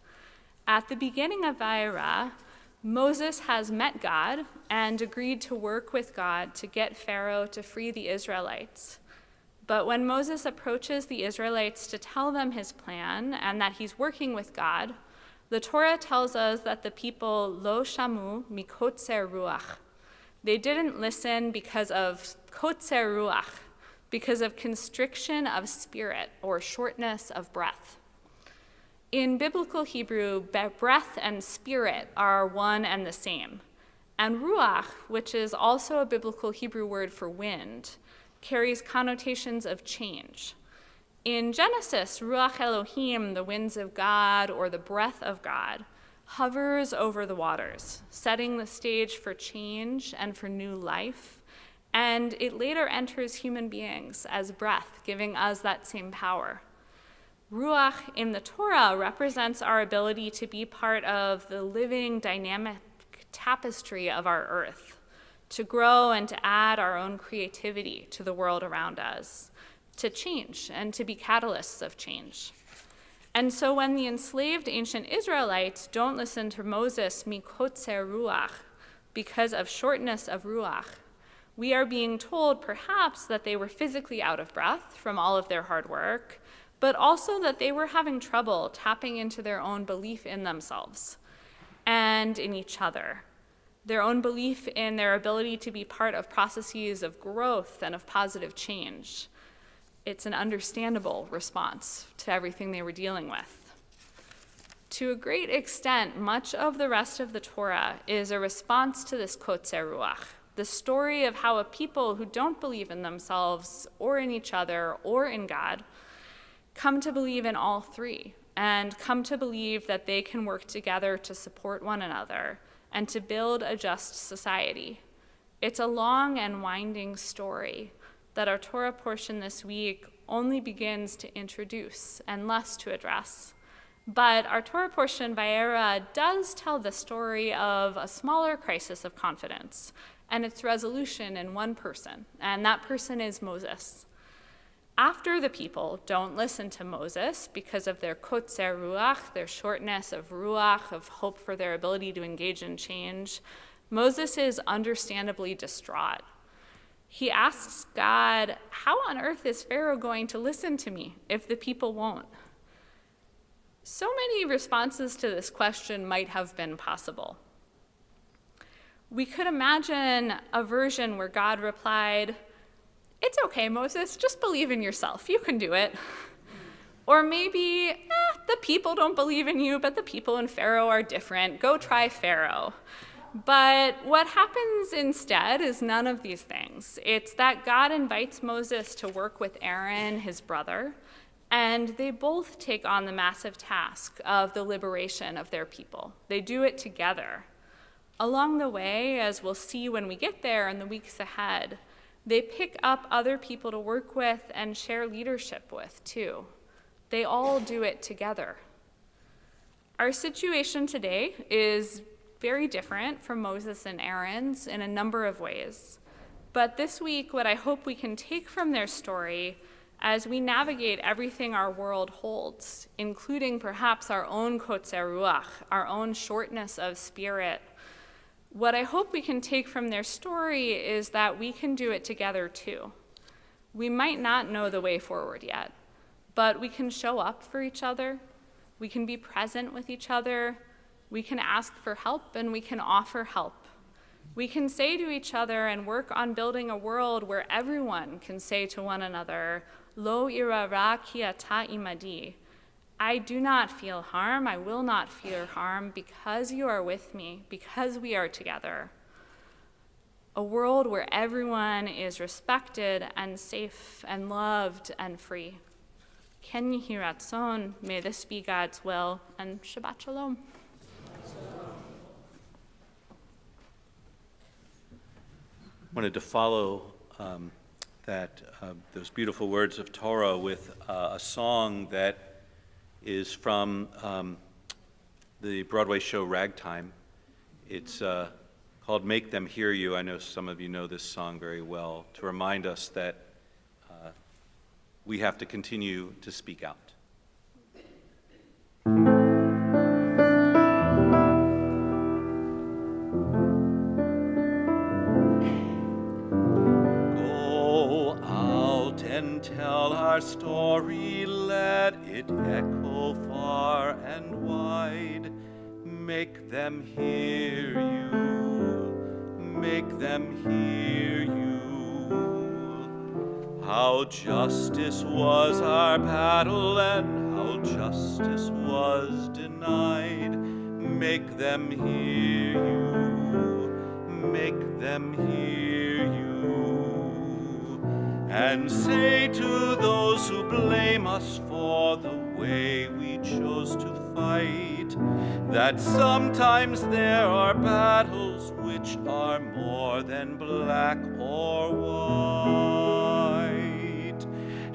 At the beginning of Vayera, Moses has met God and agreed to work with God to get Pharaoh to free the Israelites. But when Moses approaches the Israelites to tell them his plan and that he's working with God, the Torah tells us that the people lo shamu mikotzer ruach. They didn't listen because of kotzer ruach, because of constriction of spirit or shortness of breath. In biblical Hebrew, breath and spirit are one and the same. And ruach, which is also a biblical Hebrew word for wind, carries connotations of change. In Genesis, Ruach Elohim, the winds of God or the breath of God, hovers over the waters, setting the stage for change and for new life. And it later enters human beings as breath, giving us that same power. Ruach in the Torah represents our ability to be part of the living, dynamic tapestry of our earth, to grow and to add our own creativity to the world around us, to change and to be catalysts of change. And so when the enslaved ancient Israelites don't listen to Moses mikotzer ruach because of shortness of ruach, we are being told perhaps that they were physically out of breath from all of their hard work, but also that they were having trouble tapping into their own belief in themselves and in each other, their own belief in their ability to be part of processes of growth and of positive change. It's an understandable response to everything they were dealing with. To a great extent, much of the rest of the Torah is a response to this kotzer ruach, the story of how a people who don't believe in themselves or in each other or in God come to believe in all three and come to believe that they can work together to support one another and to build a just society. It's a long and winding story that our Torah portion this week only begins to introduce and less to address. But our Torah portion, Vayera, does tell the story of a smaller crisis of confidence and its resolution in one person, and that person is Moses. After the people don't listen to Moses because of their kotzer ruach, their shortness of ruach, of hope for their ability to engage in change, Moses is understandably distraught. He asks God, how on earth is Pharaoh going to listen to me if the people won't? So many responses to this question might have been possible. We could imagine a version where God replied, "It's okay, Moses, just believe in yourself. You can do it." Or maybe, the people don't believe in you, but the people in Pharaoh are different. Go try Pharaoh. But what happens instead is none of these things. It's that God invites Moses to work with Aaron, his brother, and they both take on the massive task of the liberation of their people. They do it together. Along the way, as we'll see when we get there in the weeks ahead, they pick up other people to work with and share leadership with, too. They all do it together. Our situation today is very different from Moses and Aaron's in a number of ways. But this week, what I hope we can take from their story as we navigate everything our world holds, including perhaps our own kotzer ruach, our own shortness of spirit, what I hope we can take from their story is that we can do it together too. We might not know the way forward yet, but we can show up for each other, we can be present with each other, we can ask for help and we can offer help. We can say to each other and work on building a world where everyone can say to one another, Lo ira ra ki ata imadi. I do not feel harm, I will not fear harm because you are with me, because we are together. A world where everyone is respected and safe and loved and free. Ken Yehi Ratzon, may this be God's will, and Shabbat Shalom. Wanted to follow those beautiful words of Torah with a song that is from the Broadway show Ragtime. It's called Make Them Hear You. I know some of you know this song very well, to remind us that we have to continue to speak out. Go out and tell our story, let it echo far and wide. Make them hear you, make them hear you. How justice was our battle and how justice was denied. Make them hear you, make them hear you. And say to those who blame us for the way we chose to fight, that sometimes there are battles which are more than black or white.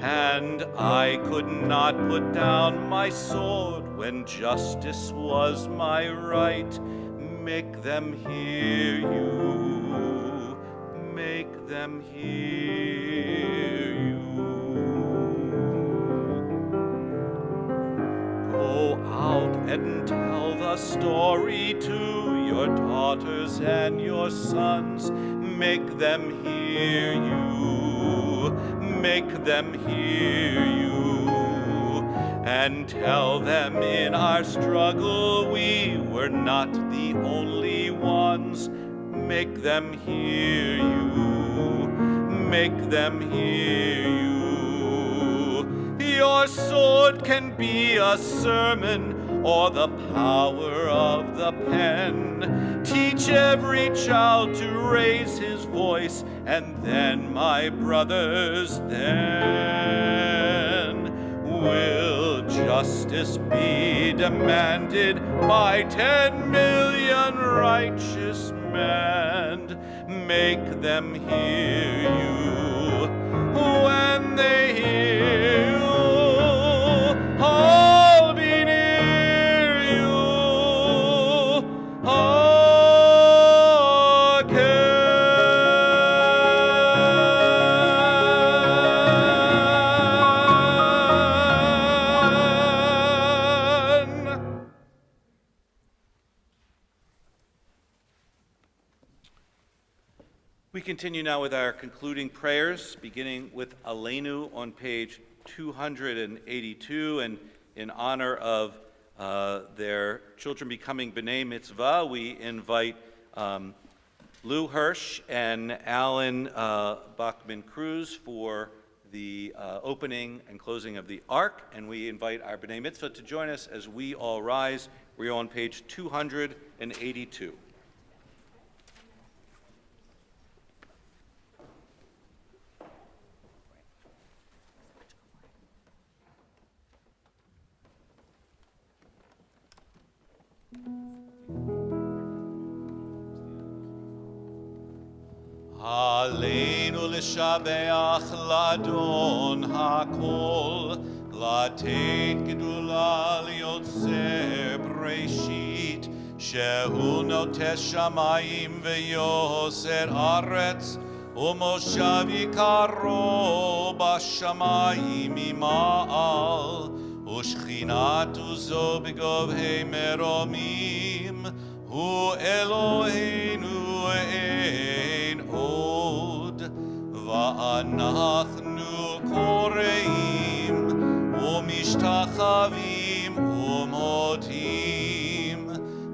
And I could not put down my sword when justice was my right. Make them hear you, make them hear you. Go out and tell the story to your daughters and your sons. Make them hear you, make them hear you. And tell them in our struggle we were not the only ones. Make them hear you, make them hear you. Your sword can be a sermon or the power of the pen. Teach every child to raise his voice, and then, my brothers, then will justice be demanded by 10 million righteous men. Make them hear you when they hear you. I'll be near you again. We continue now with our concluding prayers, beginning with Aleinu on page 282. And in honor of their children becoming B'nai Mitzvah, we invite Lou Hirsch and Alan Bachman-Cruz for the opening and closing of the Ark. And we invite our B'nai Mitzvah to join us as we all rise. We are on page 282. Aleinu l'shabeach l'Adon hakol, l'ateit gedula liotzer breshit, shehu notes shamayim veyoser aretz, umoshav yikaro bashamayim ima'al, ushchinatu zo begobhei meromim, hu Eloheinu ein od, va'anachnu koreim, umishtachavim umotim,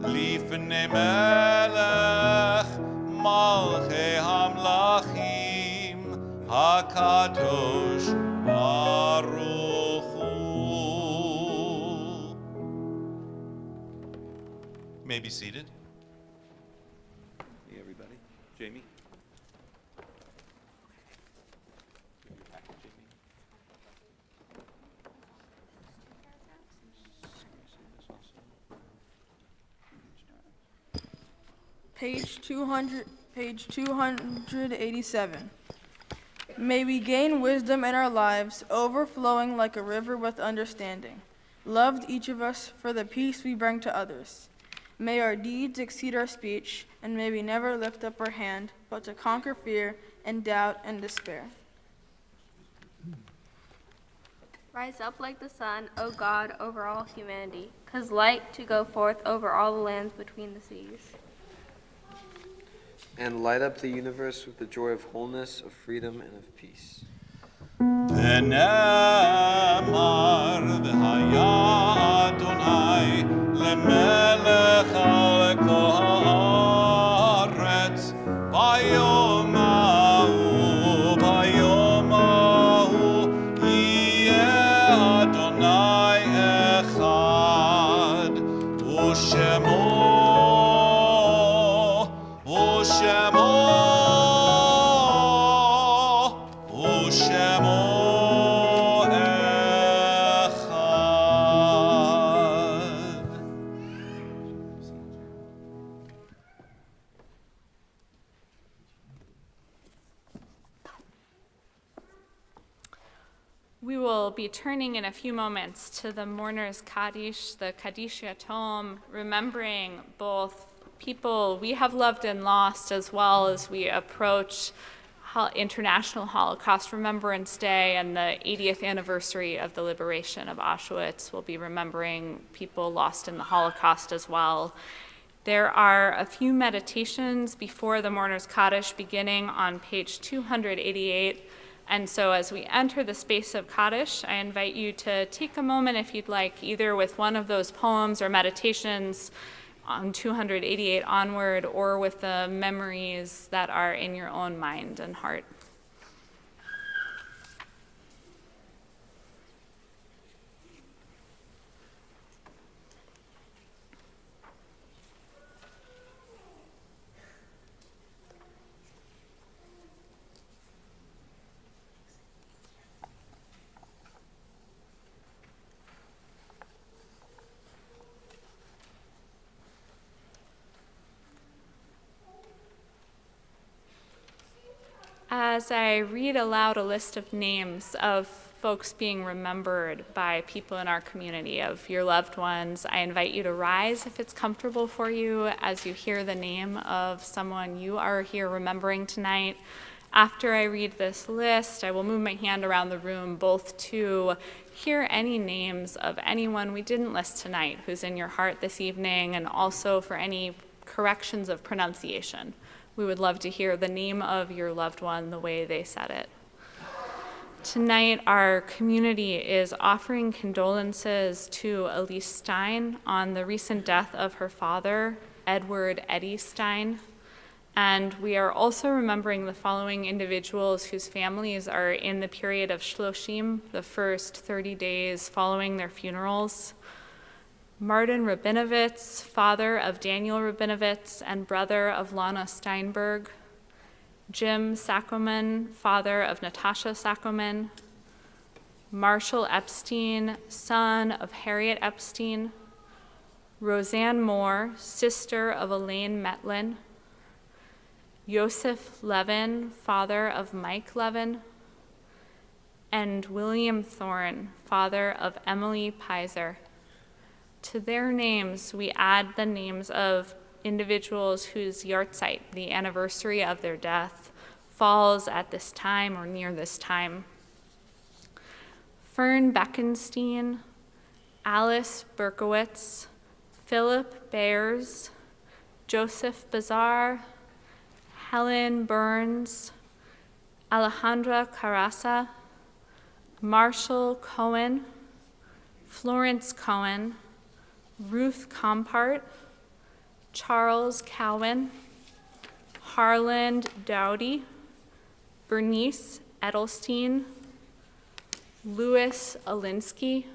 lifnei melech malchei hamlachim, hakadosh baruch hu. May be seated. Hey, everybody. Jamie. Give your packet, Jamie. Page 287. May we gain wisdom in our lives, overflowing like a river with understanding. Loved each of us for the peace we bring to others. May our deeds exceed our speech, and may we never lift up our hand, but to conquer fear and doubt and despair. Rise up like the sun, O God, over all humanity, cause light to go forth over all the lands between the seas. And light up the universe with the joy of wholeness, of freedom, and of peace. ונאמר והיה אדוני למלך על כל הארץ ביום ההוא יהיה אדוני אחד ושמו We will be turning in a few moments to the mourner's Kaddish, the Kaddish Yatom, remembering both people we have loved and lost, as well as we approach International Holocaust Remembrance Day and the 80th anniversary of the liberation of Auschwitz. We'll be remembering people lost in the Holocaust as well. There are a few meditations before the mourner's Kaddish beginning on page 288. And so as we enter the space of Kaddish, I invite you to take a moment, if you'd like, either with one of those poems or meditations on 288 onward, or with the memories that are in your own mind and heart. As I read aloud a list of names of folks being remembered by people in our community, of your loved ones, I invite you to rise if it's comfortable for you as you hear the name of someone you are here remembering tonight. After I read this list, I will move my hand around the room both to hear any names of anyone we didn't list tonight who's in your heart this evening, and also for any corrections of pronunciation. We would love to hear the name of your loved one the way they said it. Tonight, our community is offering condolences to Elise Stein on the recent death of her father, Edward Eddie Stein. And we are also remembering the following individuals whose families are in the period of Shloshim, the first 30 days following their funerals. Martin Rabinovitz, father of Daniel Rabinovitz and brother of Lana Steinberg. Jim Saccoman, father of Natasha Saccoman. Marshall Epstein, son of Harriet Epstein. Roseanne Moore, sister of Elaine Metlin. Yosef Levin, father of Mike Levin. And William Thorne, father of Emily Pizer. To their names, we add the names of individuals whose yahrzeit, the anniversary of their death, falls at this time or near this time. Fern Beckenstein, Alice Berkowitz, Philip Bayers, Joseph Bazar, Helen Burns, Alejandra Carasa, Marshall Cohen, Florence Cohen, Ruth Compart, Charles Cowan, Harland Dowdy, Bernice Edelstein, Louis Alinsky,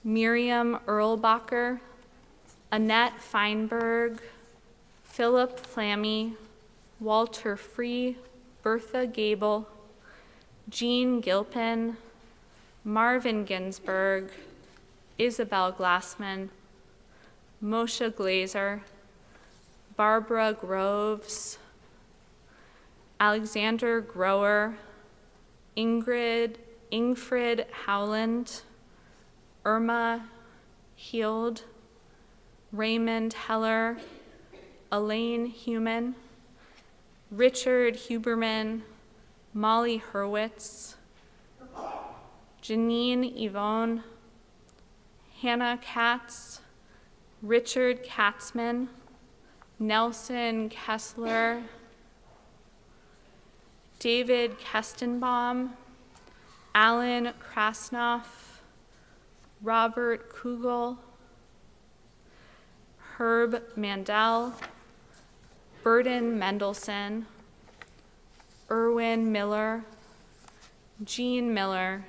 Miriam Erlbacher, Annette Feinberg, Philip Flammy, Walter Free, Bertha Gable, Jean Gilpin, Marvin Ginsburg, Isabel Glassman, Moshe Glazer, Barbara Groves, Alexander Grower, Ingrid Ingfrid Howland, Irma Heald, Raymond Heller, Elaine Human, Richard Huberman, Molly Hurwitz, Janine Yvonne, Hannah Katz, Richard Katzman, Nelson Kessler, David Kestenbaum, Alan Krasnoff, Robert Kugel, Herb Mandel, Burden Mendelson, Erwin Miller, Jean Miller,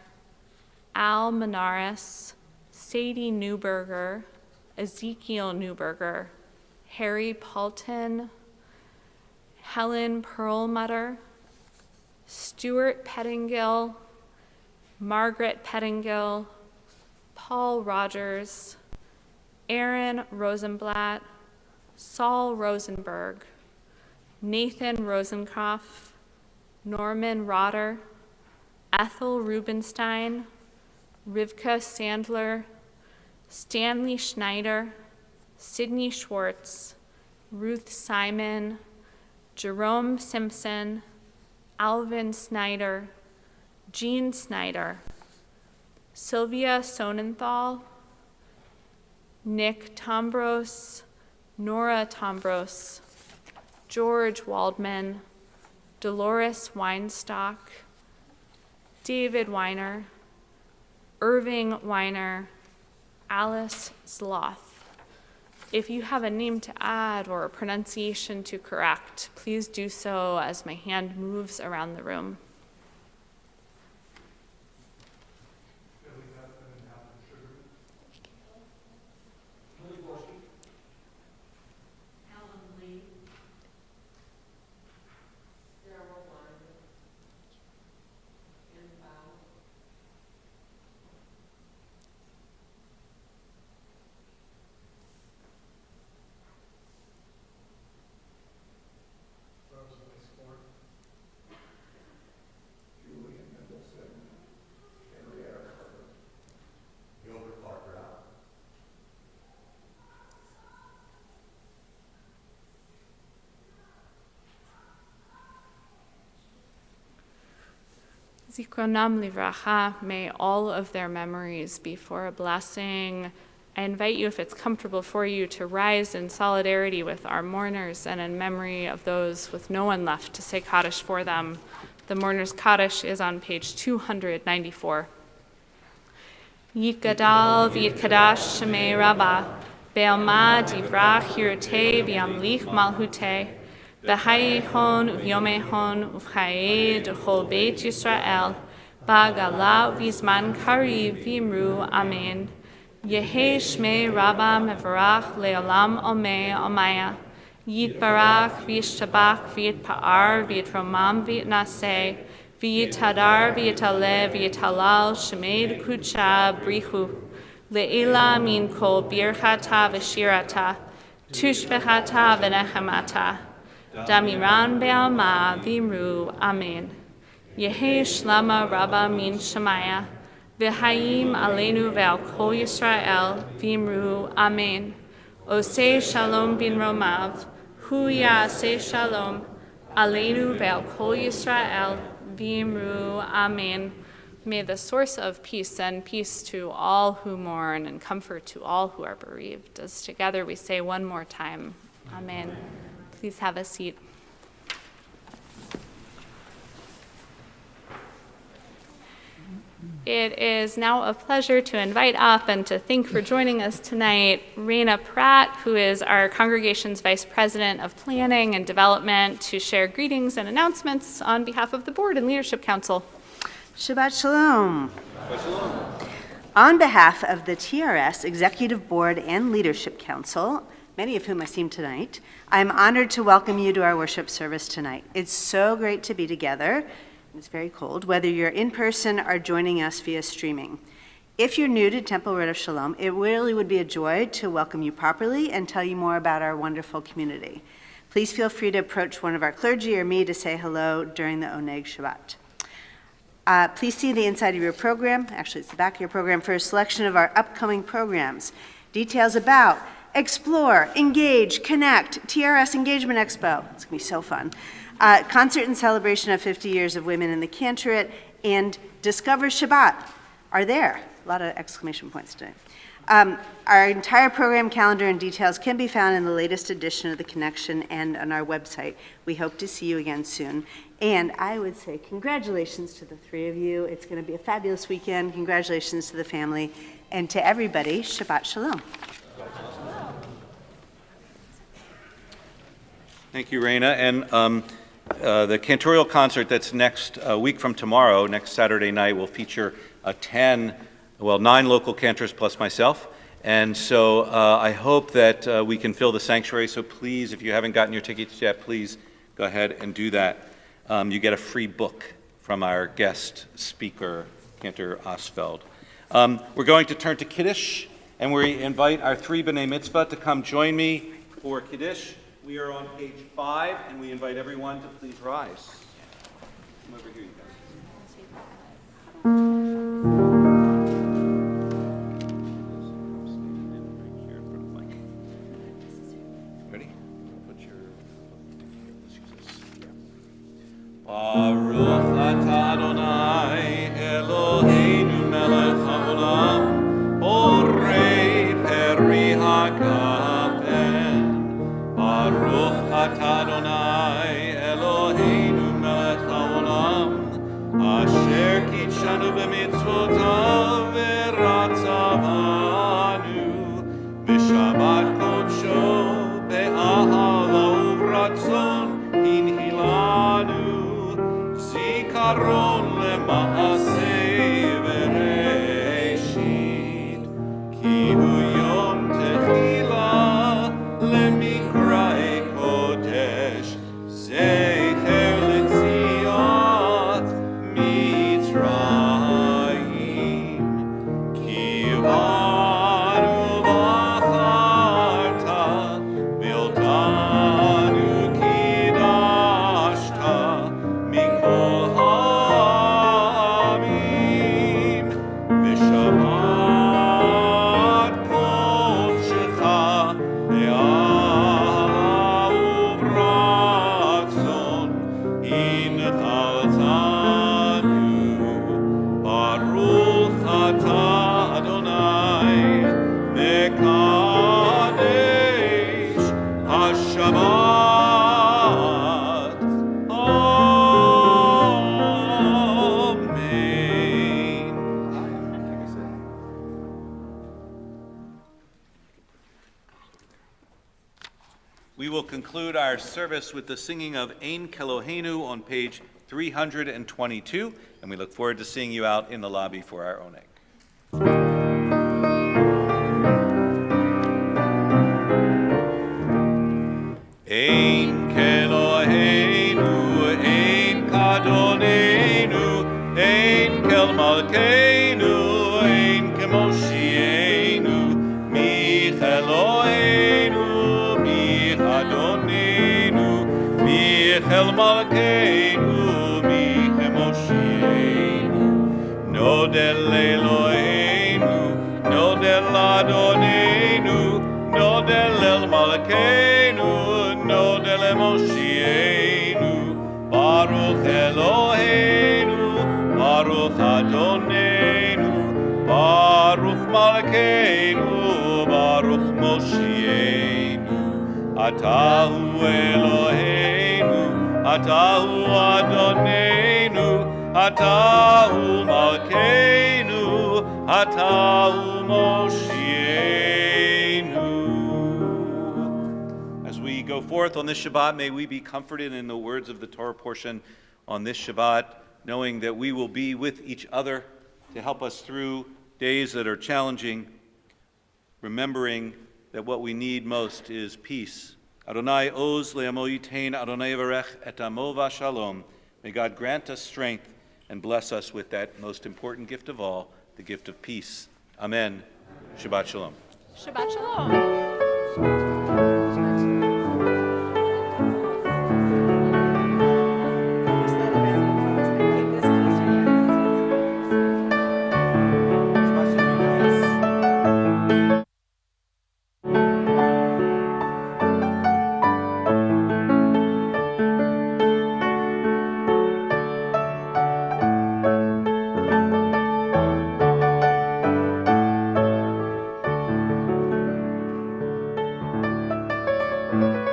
Al Menares, Sadie Newberger, Ezekiel Newberger, Harry Paulton, Helen Perlmutter, Stuart Pettingill, Margaret Pettingill, Paul Rogers, Aaron Rosenblatt, Saul Rosenberg, Nathan Rosenkopf, Norman Rotter, Ethel Rubenstein, Rivka Sandler, Stanley Schneider, Sydney Schwartz, Ruth Simon, Jerome Simpson, Alvin Snyder, Jean Snyder, Sylvia Sonnenthal, Nick Tombros, Nora Tombros, George Waldman, Dolores Weinstock, David Weiner, Irving Weiner, Alice Sloth. If you have a name to add or a pronunciation to correct, please do so as my hand moves around the room. Zikronam livracha, may all of their memories be for a blessing. I invite you, if it's comfortable for you, to rise in solidarity with our mourners and in memory of those with no one left to say Kaddish for them. The mourner's Kaddish is on page 294. Yit gadal v'yit kadash shemei rabbah, be'alma divrach hirutei v'yamlich malhutei, B'hayehon uvyomehon uvchaye d'chol Beit Yisrael, ba'gala v'zman kariv v'imru amen. Yehe shmei rabba mevarach le'olam omei omaya. Yitbarach v'yishtabach v'yitpa'ar v'yitromam v'yitnaseh, v'yitadar v'yitaleh v'yitalal shemei d'kutsha brichu. Le'ila min kol birchata v'shirata, tushbechata v'nechemata. Damiran be'alma v'imru amen. Yehe shlama rabba min shemaya, v'hayim aleinu ve'al kol Yisrael v'imru amen. Oseh shalom bin romav, hu ya'aseh shalom, aleinu ve'al kol Yisrael v'imru amen. May the source of peace send peace to all who mourn and comfort to all who are bereaved. As together we say one more time, amen. Please have a seat. It is now a pleasure to invite up and to thank for joining us tonight Raina Pratt, who is our congregation's Vice President of Planning and Development, to share greetings and announcements on behalf of the Board and Leadership Council. Shabbat Shalom. Shabbat Shalom. On behalf of the TRS Executive Board and Leadership Council, many of whom I see tonight, I'm honored to welcome you to our worship service tonight. It's so great to be together. It's very cold, whether you're in person or joining us via streaming. If you're new to Temple Rodef Shalom, it really would be a joy to welcome you properly and tell you more about our wonderful community. Please feel free to approach one of our clergy or me to say hello during the Oneg Shabbat. Please see the inside of your program, actually it's the back of your program, for a selection of our upcoming programs. Details about Explore, Engage, Connect, TRS Engagement Expo. It's going to be so fun. Concert in celebration of 50 years of women in the cantorate, and Discover Shabbat are there. A lot of exclamation points today. Our entire program calendar and details can be found in the latest edition of The Connection and on our website. We hope to see you again soon. And I would say congratulations to the three of you. It's going to be a fabulous weekend. Congratulations to the family. And to everybody, Shabbat Shalom. Thank you, Raina. And the cantorial concert that's next week from tomorrow, next Saturday night, will feature 9 local cantors plus myself. And so I hope that we can fill the sanctuary. So please, if you haven't gotten your tickets yet, please go ahead and do that. You get a free book from our guest speaker, Cantor Osfeld. We're going to turn to Kiddush, and we invite our 3 B'nai Mitzvah to come join me for Kiddush. We are on page 5, and we invite everyone to please rise. Come over here, you guys. Ready? Put your... Let's use this. Baruch atah Adonai Eloheinu melech haolam borei peri hagafen. Baruch atah Adonai Eloheinu melech haolam asher kitshanu b'mitzvotav v'ratzavanu b'shabbat kodsho be'ahava uvratzon hinhilanu zikaron lema'aseh v'reshit ki hu yom techila lemikrae kodesh zecher letziat mitzrayim ki vanu v'acharta v'otanu kidashta mikol ha'amim v'shabbat kodshecha be'ahava uvratzon hinchaltanu baruch atah Adonai mekadesh hashabbat. Amen. We will conclude our service with the singing of Ein Kelohenu on page 322, and we look forward to seeing you out in the lobby for our oneg. Ein Kelohenu, Ein Kadonenu, Ein Kel Malkeinu, Ein Kemoshienu, Mich Eloheinu, Mich Adonenu, Mich El Malkeinu, Mich Kemoshienu, Nodel Eloheinu, Nodel Adonenu, Nodel El Malkeinu, Nodel Moshienu, Baruch Eloheinu, Baruch Adonenu, Baruch Malkeinu, Baruch Moshienu, Atahu Eloheinu, Atahu Adonenu, Atahu Malkeinu, Atahu Moshienu. As we go forth on this Shabbat, may we be comforted in the words of the Torah portion on this Shabbat, knowing that we will be with each other to help us through days that are challenging, remembering that what we need most is peace. Adonai oz le'amo yitain, Adonai varech et amo v'shalom. May God grant us strength and bless us with that most important gift of all, the gift of peace. Amen. Shabbat shalom. Shabbat Shalom. Amen.